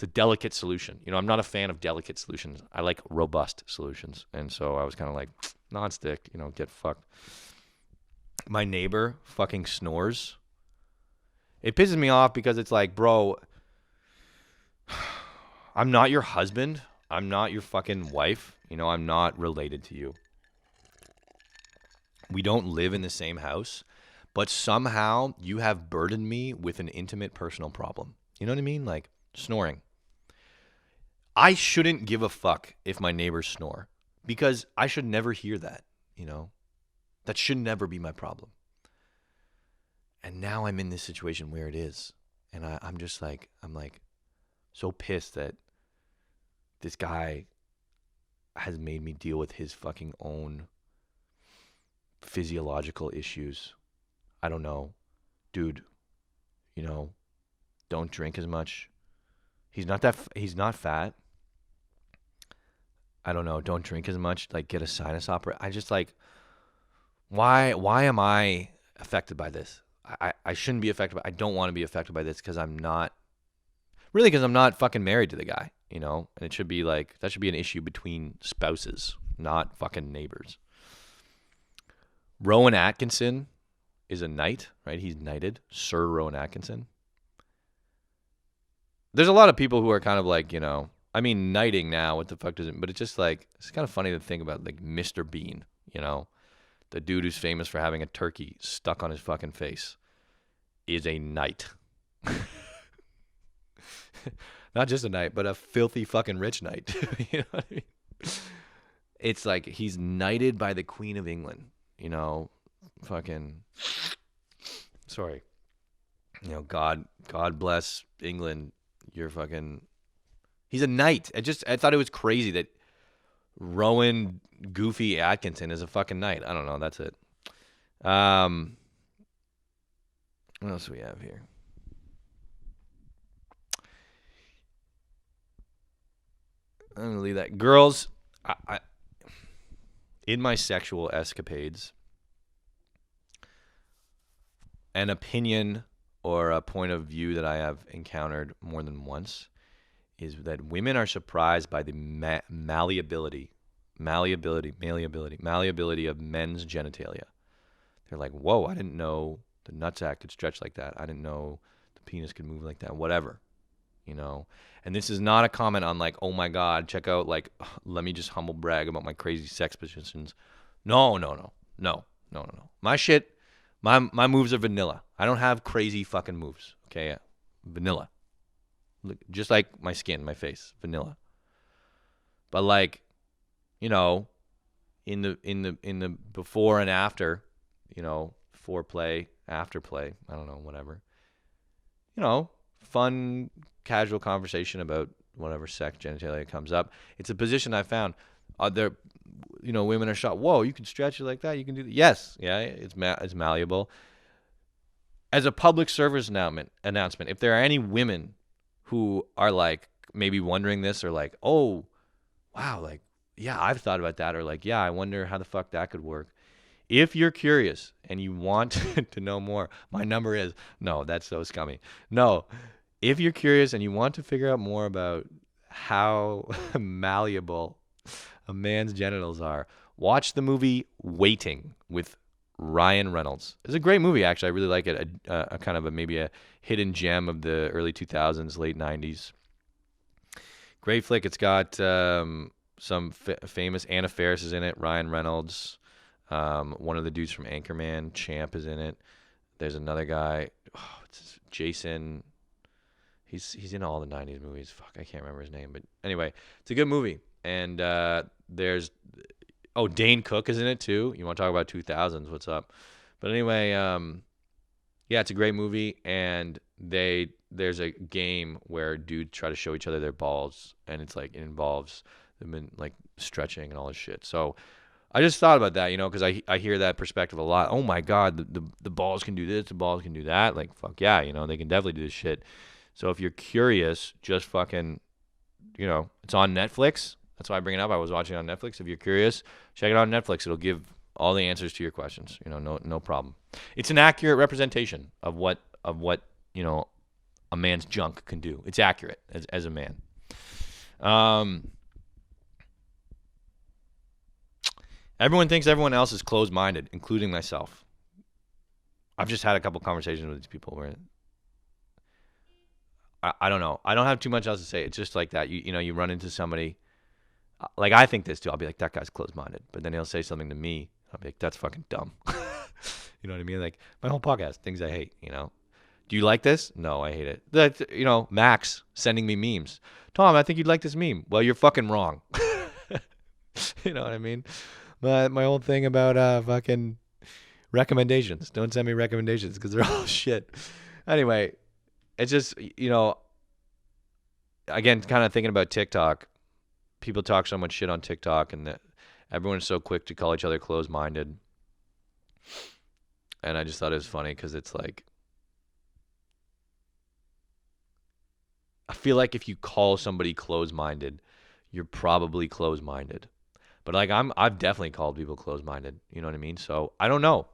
a delicate solution. You know, I'm not a fan of delicate solutions. I like robust solutions. And so I was kind of like, nonstick, you know, get fucked. My neighbor fucking snores. It pisses me off because it's like, bro, I'm not your husband. I'm not your fucking wife. You know, I'm not related to you. We don't live in the same house, but somehow you have burdened me with an intimate personal problem. You know what I mean? Like snoring. I shouldn't give a fuck if my neighbors snore because I should never hear that, you know? That should never be my problem. And now I'm in this situation where it is. And I'm like so pissed that this guy has made me deal with his fucking own physiological issues. I don't know. Dude, you know, don't drink as much. He's not fat. I don't know. Don't drink as much. Like, get a sinus operation. I just like, why am I affected by this? I shouldn't be affected by. I don't want to be affected by this because I'm not fucking married to the guy, you know. And it should be like that should be an issue between spouses, not fucking neighbors. Rowan Atkinson is a knight, right? He's knighted, Sir Rowan Atkinson. There's a lot of people who are kind of like, you know, I mean, knighting now, what the fuck does it, but it's just like, it's kind of funny to think about, like, Mr. Bean, you know, the dude who's famous for having a turkey stuck on his fucking face is a knight. Not just a knight, but a filthy fucking rich knight. You know what I mean? It's like he's knighted by the Queen of England, you know, fucking, sorry. You know, God bless England. You're fucking, he's a knight. I thought it was crazy that Rowan Goofy Atkinson is a fucking knight. I don't know. That's it. What else do we have here? I'm going to leave that. Girls, I in my sexual escapades, an opinion or a point of view that I have encountered more than once is that women are surprised by the malleability of men's genitalia. They're like, whoa, I didn't know the nutsack could stretch like that. I didn't know the penis could move like that. Whatever, you know. And this is not a comment on like, oh my God, check out, like, let me just humble brag about my crazy sex positions. No. My shit, my moves are vanilla. I don't have crazy fucking moves. Okay, vanilla. Just like my skin, my face, vanilla. But like, you know, in the before and after, you know, foreplay, afterplay, I don't know, whatever. You know, fun, casual conversation about whatever sex genitalia comes up. It's a position I found. There, you know, women are shocked. Whoa, you can stretch it like that? You can do that? Yes, yeah, it's malleable. As a public service announcement, if there are any women who are like maybe wondering this or like, oh, wow, like, yeah, I've thought about that, or like, yeah, I wonder how the fuck that could work. If you're curious and you want to know more, my number is, no, that's so scummy. No, if you're curious and you want to figure out more about how malleable a man's genitals are, watch the movie Waiting with Ryan Reynolds. It's a great movie, actually. I really like it. A kind of maybe a hidden gem of the early 2000s, late 90s. Great flick. It's got some famous, Anna Faris is in it, Ryan Reynolds. One of the dudes from Anchorman, Champ, is in it. There's another guy, it's Jason. He's in all the 90s movies. Fuck, I can't remember his name. But anyway, it's a good movie. And there's, Dane Cook is in it too. You want to talk about 2000s, what's up? But anyway, yeah, it's a great movie. And there's a game where dudes try to show each other their balls. And it's like, it involves them in like stretching and all this shit. So I just thought about that, because I hear that perspective a lot. Oh my God, the balls can do this, the balls can do that. Like, fuck yeah, they can definitely do this shit. So if you're curious, just fucking, it's on Netflix. That's why I bring it up. I was watching it on Netflix. If you're curious, check it out on Netflix. It'll give all the answers to your questions. No problem. It's an accurate representation of what a man's junk can do. It's accurate as a man. Everyone thinks everyone else is closed-minded, including myself. I've just had a couple conversations with these people where I don't know. I don't have too much else to say. It's just like that. You run into somebody. Like, I think this too. I'll be like, that guy's closed-minded. But then he'll say something to me. I'll be like, that's fucking dumb. You know what I mean? Like, my whole podcast, things I hate, Do you like this? No, I hate it. Max sending me memes. Tom, I think you'd like this meme. Well, you're fucking wrong. You know what I mean? My whole thing about fucking recommendations. Don't send me recommendations because they're all shit. Anyway, it's just, again, kind of thinking about TikTok. People talk so much shit on TikTok, and that everyone's so quick to call each other closed-minded. And I just thought it was funny because it's like, I feel like if you call somebody closed-minded, you're probably closed-minded. But like I've definitely called people closed-minded. You know what I mean? So I don't know.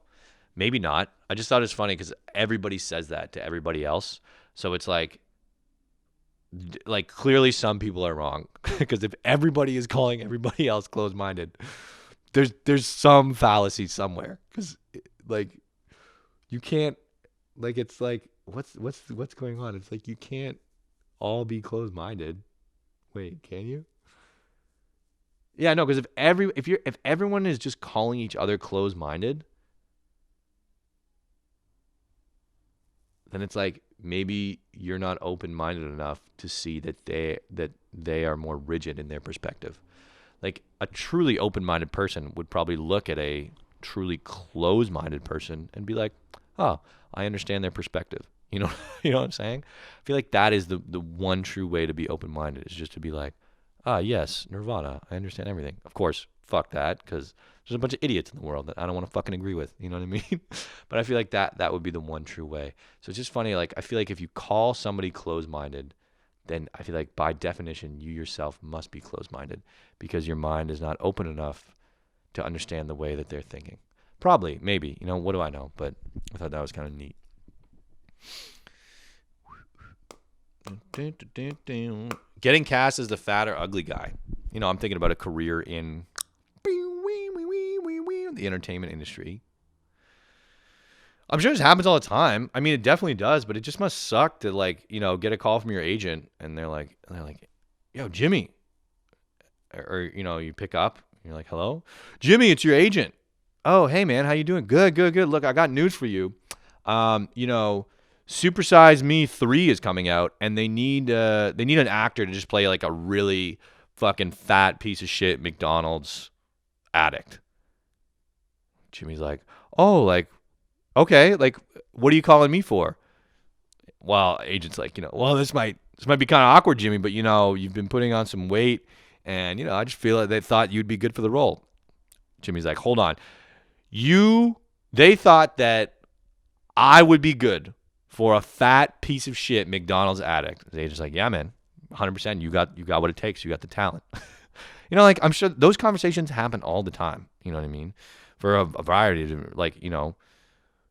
Maybe not. I just thought it was funny because everybody says that to everybody else. So it's like clearly some people are wrong because if everybody is calling everybody else closed-minded, there's some fallacy somewhere. Because like you can't, like, it's like what's going on? It's like you can't all be closed-minded. Wait, can you? Yeah, no, because if everyone is just calling each other closed-minded, then it's like maybe you're not open-minded enough to see that they are more rigid in their perspective. Like a truly open-minded person would probably look at a truly closed-minded person and be like, "Oh, I understand their perspective." You know what I'm saying? I feel like that is the one true way to be open-minded, is just to be like, yes, Nirvana, I understand everything. Of course, fuck that, because there's a bunch of idiots in the world that I don't want to fucking agree with. You know what I mean? But I feel like that would be the one true way. So it's just funny. Like, I feel like if you call somebody closed-minded, then I feel like by definition, you yourself must be closed-minded because your mind is not open enough to understand the way that they're thinking. Probably, maybe. What do I know? But I thought that was kind of neat. Getting cast as the fat or ugly guy. I'm thinking about a career in the entertainment industry. I'm sure this happens all the time. I mean, it definitely does, but it just must suck to get a call from your agent and they're like, "Yo, Jimmy," or you pick up, and you're like, "Hello, Jimmy, it's your agent." "Oh, hey man, how you doing?" Good. Look, I got news for you. Super Size Me 3 is coming out, and they need an actor to just play like a really fucking fat piece of shit McDonald's addict. Jimmy's like, "Oh, like, okay, like, what are you calling me for?" Well, agent's like, "Well, this might be kind of awkward, Jimmy, but you've been putting on some weight, and I just feel like they thought you'd be good for the role." Jimmy's like, "Hold on, they thought that I would be good for a fat piece of shit McDonald's addict." The agent's like, "Yeah, man, 100%. You got what it takes. You got the talent." Like, I'm sure those conversations happen all the time. You know what I mean? For a variety of, like,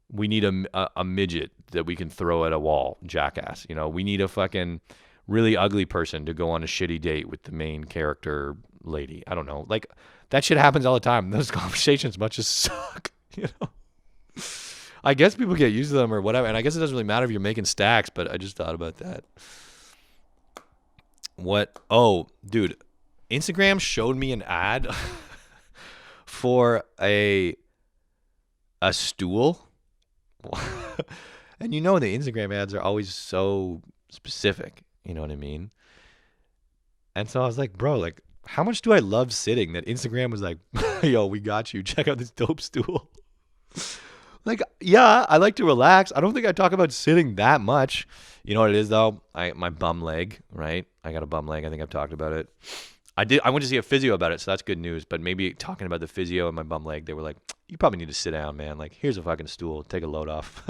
we need a midget that we can throw at a wall, jackass. We need a fucking really ugly person to go on a shitty date with the main character lady. I don't know. Like, that shit happens all the time. Those conversations must just suck. I guess people get used to them or whatever, and I guess it doesn't really matter if you're making stacks, but I just thought about that. What? Oh, dude, Instagram showed me an ad for a stool. And the Instagram ads are always so specific, you know what I mean? And so I was like, bro, like, how much do I love sitting that Instagram was like, "Yo, we got you. Check out this dope stool." Like, yeah, I like to relax. I don't think I talk about sitting that much. You know what it is, though? My bum leg, right? I got a bum leg. I think I've talked about it. I went to see a physio about it, so that's good news. But maybe talking about the physio and my bum leg, they were like, you probably need to sit down, man. Like, here's a fucking stool. Take a load off.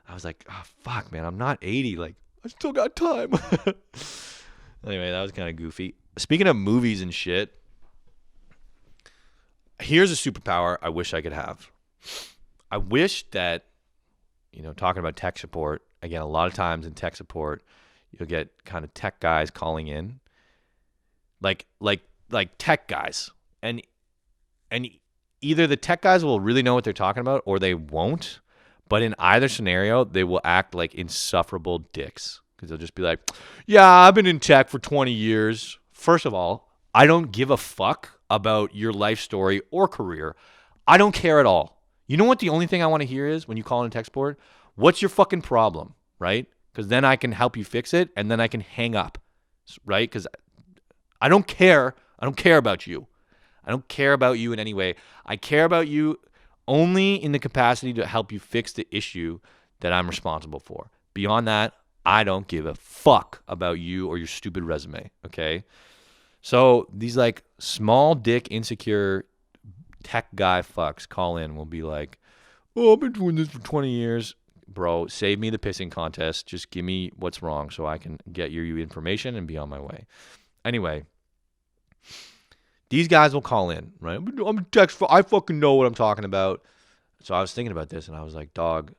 I was like, oh, fuck, man. I'm not 80. Like, I still got time. Anyway, that was kind of goofy. Speaking of movies and shit, here's a superpower I wish I could have. I wish that, talking about tech support, again, a lot of times in tech support, you'll get kind of tech guys calling in. Like tech guys. And either the tech guys will really know what they're talking about or they won't. But in either scenario, they will act like insufferable dicks. Because they'll just be like, yeah, I've been in tech for 20 years. First of all, I don't give a fuck about your life story or career. I don't care at all. You know what the only thing I want to hear is when you call in tech support? What's your fucking problem, right? Because then I can help you fix it and then I can hang up, right? Because I don't care. I don't care about you. I don't care about you in any way. I care about you only in the capacity to help you fix the issue that I'm responsible for. Beyond that, I don't give a fuck about you or your stupid resume, okay? So these like small dick insecure tech guy fucks call in will be like, oh, I've been doing this for 20 years. Bro, save me the pissing contest. Just give me what's wrong so I can get you information and be on my way. Anyway, these guys will call in, right? I'm a tech, I fucking know what I'm talking about. So I was thinking about this and I was like, dog,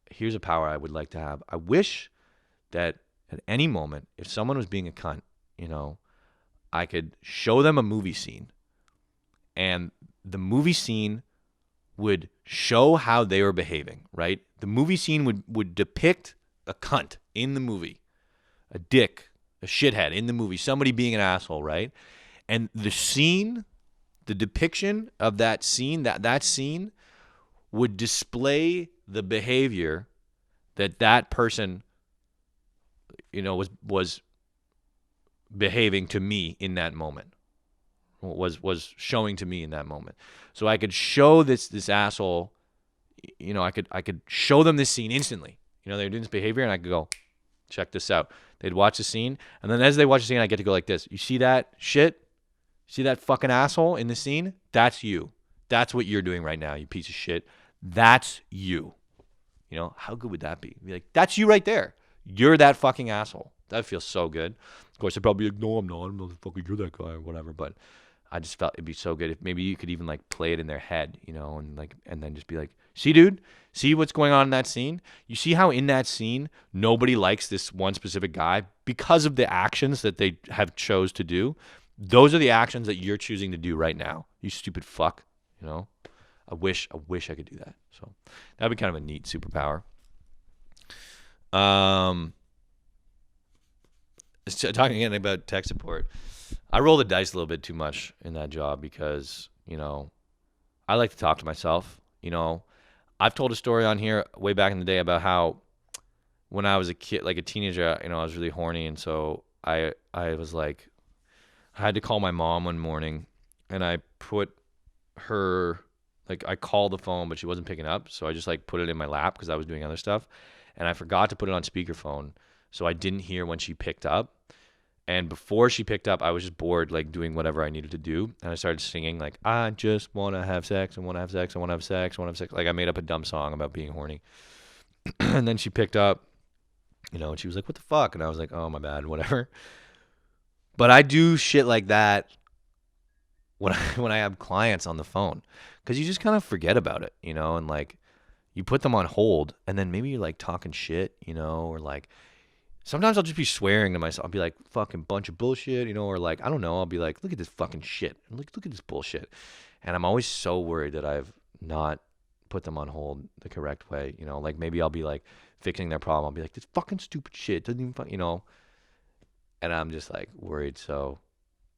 here's a power I would like to have. I wish that at any moment, if someone was being a cunt, I could show them a movie scene and the movie scene would show how they were behaving, right? The movie scene would depict a cunt in the movie, a dick, a shithead in the movie, somebody being an asshole, right? And the scene, the depiction of that scene, that scene would display the behavior that person, was behaving to me in that moment, was showing to me in that moment. So I could show this asshole, I could show them this scene instantly. They were doing this behavior and I could go, check this out. They'd watch the scene. And then as they watch the scene, I get to go like this. You see that shit? See that fucking asshole in the scene? That's you. That's what you're doing right now, you piece of shit. That's you. How good would that be? Be like, that's you right there. You're that fucking asshole. That feels so good. Of course, I'd probably be like, no, I'm not. I'm not the fucking, you're that guy or whatever. But I just felt it'd be so good if maybe you could even like play it in their head, and then just be like, see, dude, see what's going on in that scene? You see how in that scene, nobody likes this one specific guy because of the actions that they have chose to do. Those are the actions that you're choosing to do right now. You stupid fuck, I wish I could do that. So that'd be kind of a neat superpower. Talking again about tech support, I roll the dice a little bit too much in that job because, I like to talk to myself. I've told a story on here way back in the day about how when I was a kid, like a teenager, I was really horny. And so I was like, I had to call my mom one morning and I put her, I called the phone, but she wasn't picking up. So I just put it in my lap because I was doing other stuff. And I forgot to put it on speakerphone. So I didn't hear when she picked up. And before she picked up, I was just bored, doing whatever I needed to do. And I started singing, I just want to have sex, and want to have sex, and want to have sex, and want to have sex. I made up a dumb song about being horny. And then she picked up, and she was like, what the fuck? And I was like, oh, my bad, whatever. But I do shit like that when I have clients on the phone. Because you just kind of forget about it, and you put them on hold, and then maybe you're talking shit, or sometimes I'll just be swearing to myself. I'll be like, fucking bunch of bullshit, or I don't know. I'll be like, look at this fucking shit. Look at this bullshit. And I'm always so worried that I've not put them on hold the correct way. Maybe I'll be fixing their problem. I'll be like, this fucking stupid shit doesn't even, and I'm just worried. So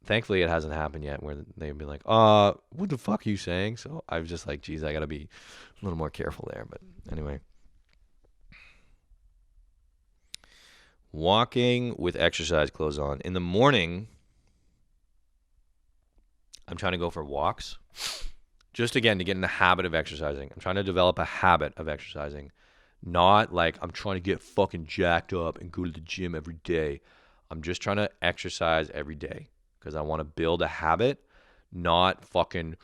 thankfully it hasn't happened yet where they'd be like, what the fuck are you saying? So I was just like, geez, I got to be a little more careful there. But anyway. Walking with exercise clothes on. In the morning, I'm trying to go for walks. Just again, to get in the habit of exercising. I'm trying to develop a habit of exercising. Not I'm trying to get fucking jacked up and go to the gym every day. I'm just trying to exercise every day. because I want to build a habit, not fucking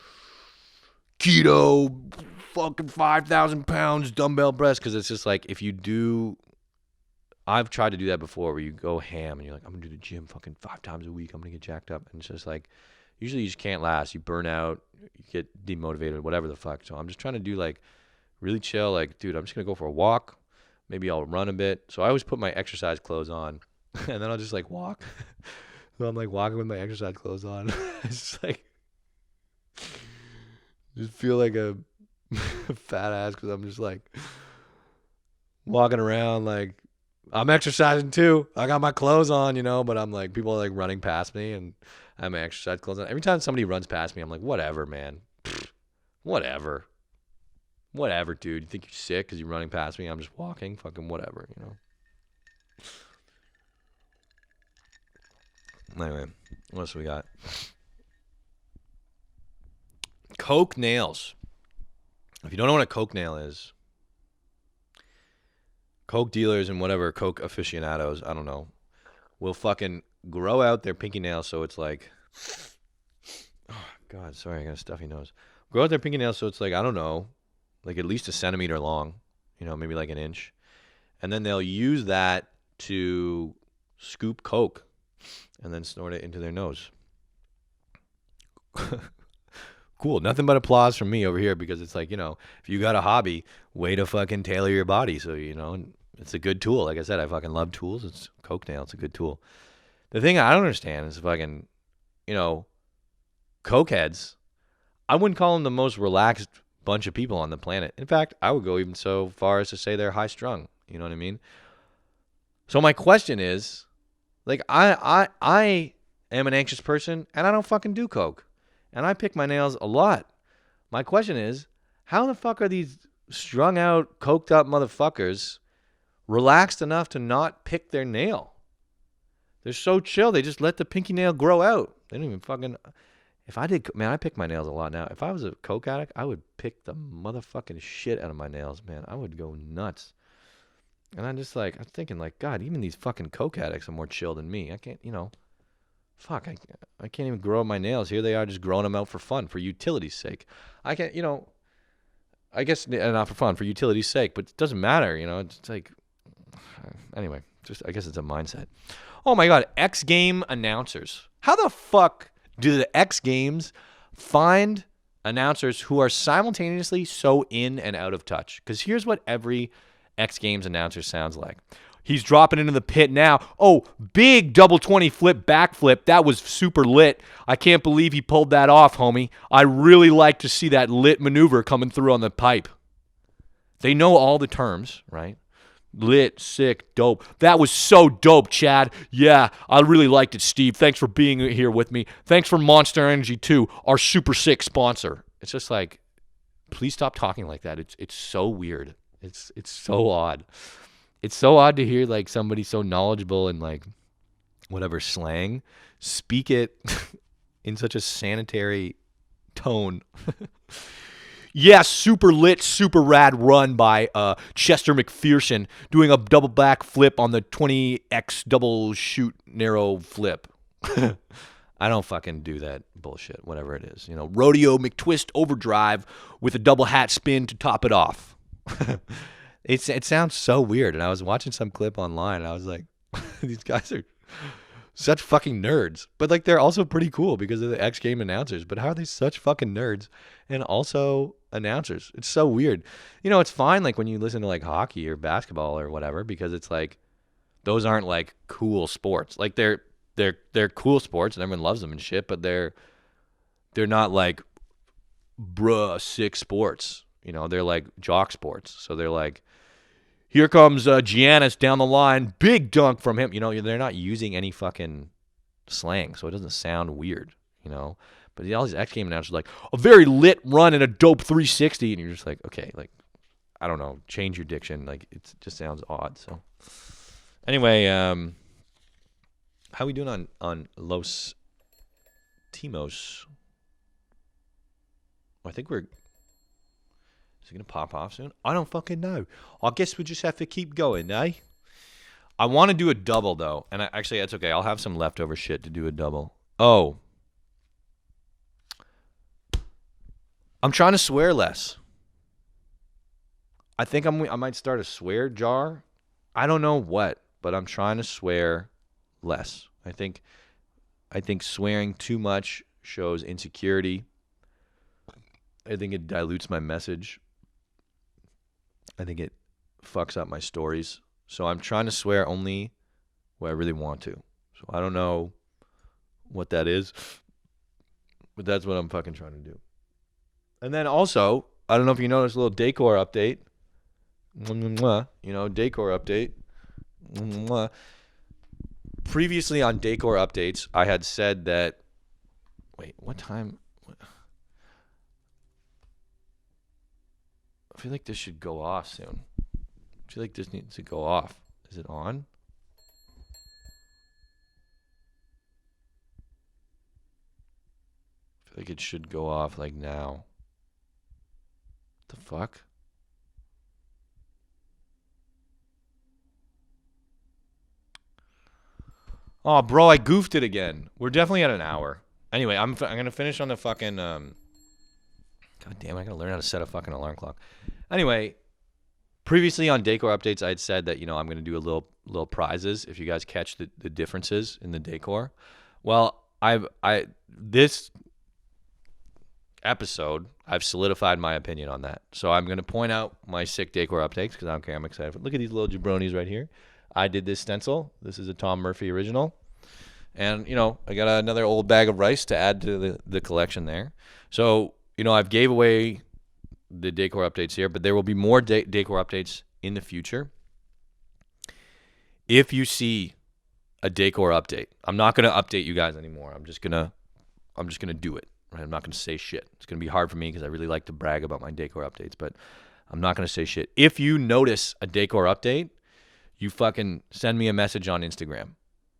keto, fucking 5,000 pounds dumbbell press. Because it's just like, if you do, I've tried to do that before, where you go ham and you're like, I'm gonna do the gym fucking 5 times a week, I'm gonna get jacked up, and it's just like, usually you just can't last. You burn out, you get demotivated, whatever the fuck. So I'm just trying to do like really chill, like, dude, I'm just gonna go for a walk, maybe I'll run a bit. So I always put my exercise clothes on and then I'll just like walk. So I'm like walking with my exercise clothes on. It's just like, just feel like a fat ass, because I'm just like walking around like I'm exercising too. I got my clothes on, but I'm like, people are like running past me and I have my exercise clothes on. Every time somebody runs past me, I'm like, whatever, man. Whatever. Whatever, dude. You think you're sick because you're running past me? I'm just walking. Fucking whatever, Anyway, what else we got? Coke nails. If you don't know what a coke nail is, coke dealers and whatever, coke aficionados, I don't know, will fucking grow out their pinky nails so it's like, oh, God, sorry, I got a stuffy nose. Grow out their pinky nails so it's like, I don't know, like at least a centimeter long, maybe like an inch. And then they'll use that to scoop coke and then snort it into their nose. Cool. Nothing but applause from me over here, because it's like, if you got a hobby, way to fucking tailor your body. So, it's a good tool. Like I said, I fucking love tools. It's coke nail. It's a good tool. The thing I don't understand is fucking, coke heads. I wouldn't call them the most relaxed bunch of people on the planet. In fact, I would go even so far as to say they're high strung. You know what I mean? So my question is, like, I am an anxious person and I don't fucking do coke. And I pick my nails a lot. My question is, how the fuck are these strung out, coked up motherfuckers relaxed enough to not pick their nail? They're so chill. They just let the pinky nail grow out. They don't even fucking... If I did... Man, I pick my nails a lot now. If I was a coke addict, I would pick the motherfucking shit out of my nails, man. I would go nuts. And I'm just like... I'm thinking like, God, even these fucking coke addicts are more chill than me. I can't, Fuck, I can't even grow my nails. Here they are just growing them out for fun, for utility's sake. I can't, I guess not for fun, for utility's sake, but it doesn't matter, It's like, anyway, I guess it's a mindset. Oh my God, XGame announcers. How the fuck do the X Games find announcers who are simultaneously so in and out of touch? Because here's what every X Games announcer sounds like. He's dropping into the pit now. Oh, big double 20 flip backflip. That was super lit. I can't believe he pulled that off, homie. I really like to see that lit maneuver coming through on the pipe. They know all the terms, right? Lit, sick, dope. That was so dope, Chad. Yeah, I really liked it, Steve. Thanks for being here with me. Thanks for Monster Energy 2, our super sick sponsor. It's just like, please stop talking like that. It's so weird. It's so odd. It's so odd to hear like somebody so knowledgeable in like whatever slang speak it in such a sanitary tone. Yeah, super lit, super rad run by Chester McPherson doing a double back flip on the 20X double shoot narrow flip. I don't fucking do that bullshit, whatever it is. Rodeo McTwist overdrive with a double hat spin to top it off. It sounds so weird, and I was watching some clip online, and I was like, these guys are such fucking nerds. But, like, they're also pretty cool because of the X Game announcers. But how are they such fucking nerds and also announcers? It's so weird. It's fine, like, when you listen to, like, hockey or basketball or whatever, because it's, like, those aren't, like, cool sports. Like, they're cool sports, and everyone loves them and shit, but they're not, like, bruh, sick sports. They're, like, jock sports. So they're, like, here comes Giannis down the line. Big dunk from him. They're not using any fucking slang, so it doesn't sound weird, But all these X Game announcers are like, a very lit run and a dope 360. And you're just like, okay, like, I don't know. Change your diction. Like, it just sounds odd. So, anyway, how we doing on Los Timos? I think we're... Is it going to pop off soon? I don't fucking know. I guess we just have to keep going, eh? I want to do a double, though. And actually, that's okay. I'll have some leftover shit to do a double. Oh. I'm trying to swear less. I think I might start a swear jar. I don't know what, but I'm trying to swear less. I think swearing too much shows insecurity. I think it dilutes my message. I think it fucks up my stories. So I'm trying to swear only where I really want to. So I don't know what that is, but that's what I'm fucking trying to do. And then also, I don't know if you noticed a little Decor update. Decor update. Previously on Decor updates, I had said that. Wait, what time? I feel like this should go off soon. I feel like this needs to go off. Is it on? I feel like it should go off like now. What the fuck? Oh, bro, I goofed it again. We're definitely at an hour. Anyway, I'm gonna finish on the fucking. God damn, I gotta learn how to set a fucking alarm clock. Anyway, previously on Decor updates, I had said that I'm gonna do a little prizes if you guys catch the differences in the Decor. Well, this episode, I've solidified my opinion on that. So I'm gonna point out my sick Decor updates because I don't care. I'm excited. Look at these little jabronis right here. I did this stencil. This is a Tom Murphy original. And, I got another old bag of rice to add to the collection there. So, I've gave away the Decor updates here, but there will be more Decor updates in the future. If you see a Decor update, I'm not going to update you guys anymore. I'm just going to do it. Right? I'm not going to say shit. It's going to be hard for me because I really like to brag about my Decor updates, but I'm not going to say shit. If you notice a Decor update, you fucking send me a message on Instagram.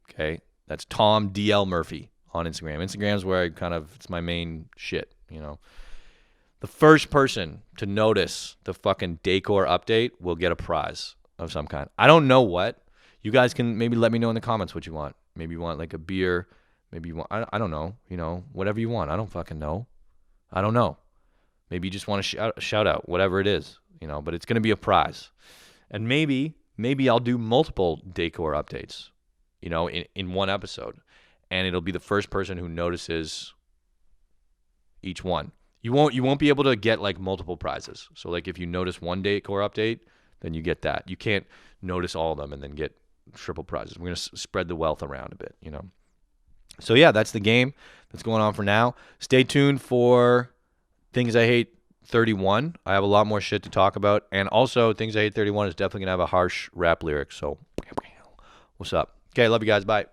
Okay? That's Tom DL Murphy on Instagram. Instagram's where it's my main shit, The first person to notice the fucking Decor update will get a prize of some kind. I don't know what. You guys can maybe let me know in the comments what you want. Maybe you want like a beer. Maybe you want, I don't know, whatever you want. I don't fucking know. I don't know. Maybe you just want a shout out, whatever it is, but it's going to be a prize. And maybe I'll do multiple Decor updates, in one episode. And it'll be the first person who notices each one. You won't be able to get like multiple prizes. So like if you notice one Decor update, then you get that. You can't notice all of them and then get triple prizes. We're going to spread the wealth around a bit, So yeah, that's the game that's going on for now. Stay tuned for Things I Hate 31. I have a lot more shit to talk about. And also, Things I Hate 31 is definitely going to have a harsh rap lyric. So, what's up? Okay, love you guys. Bye.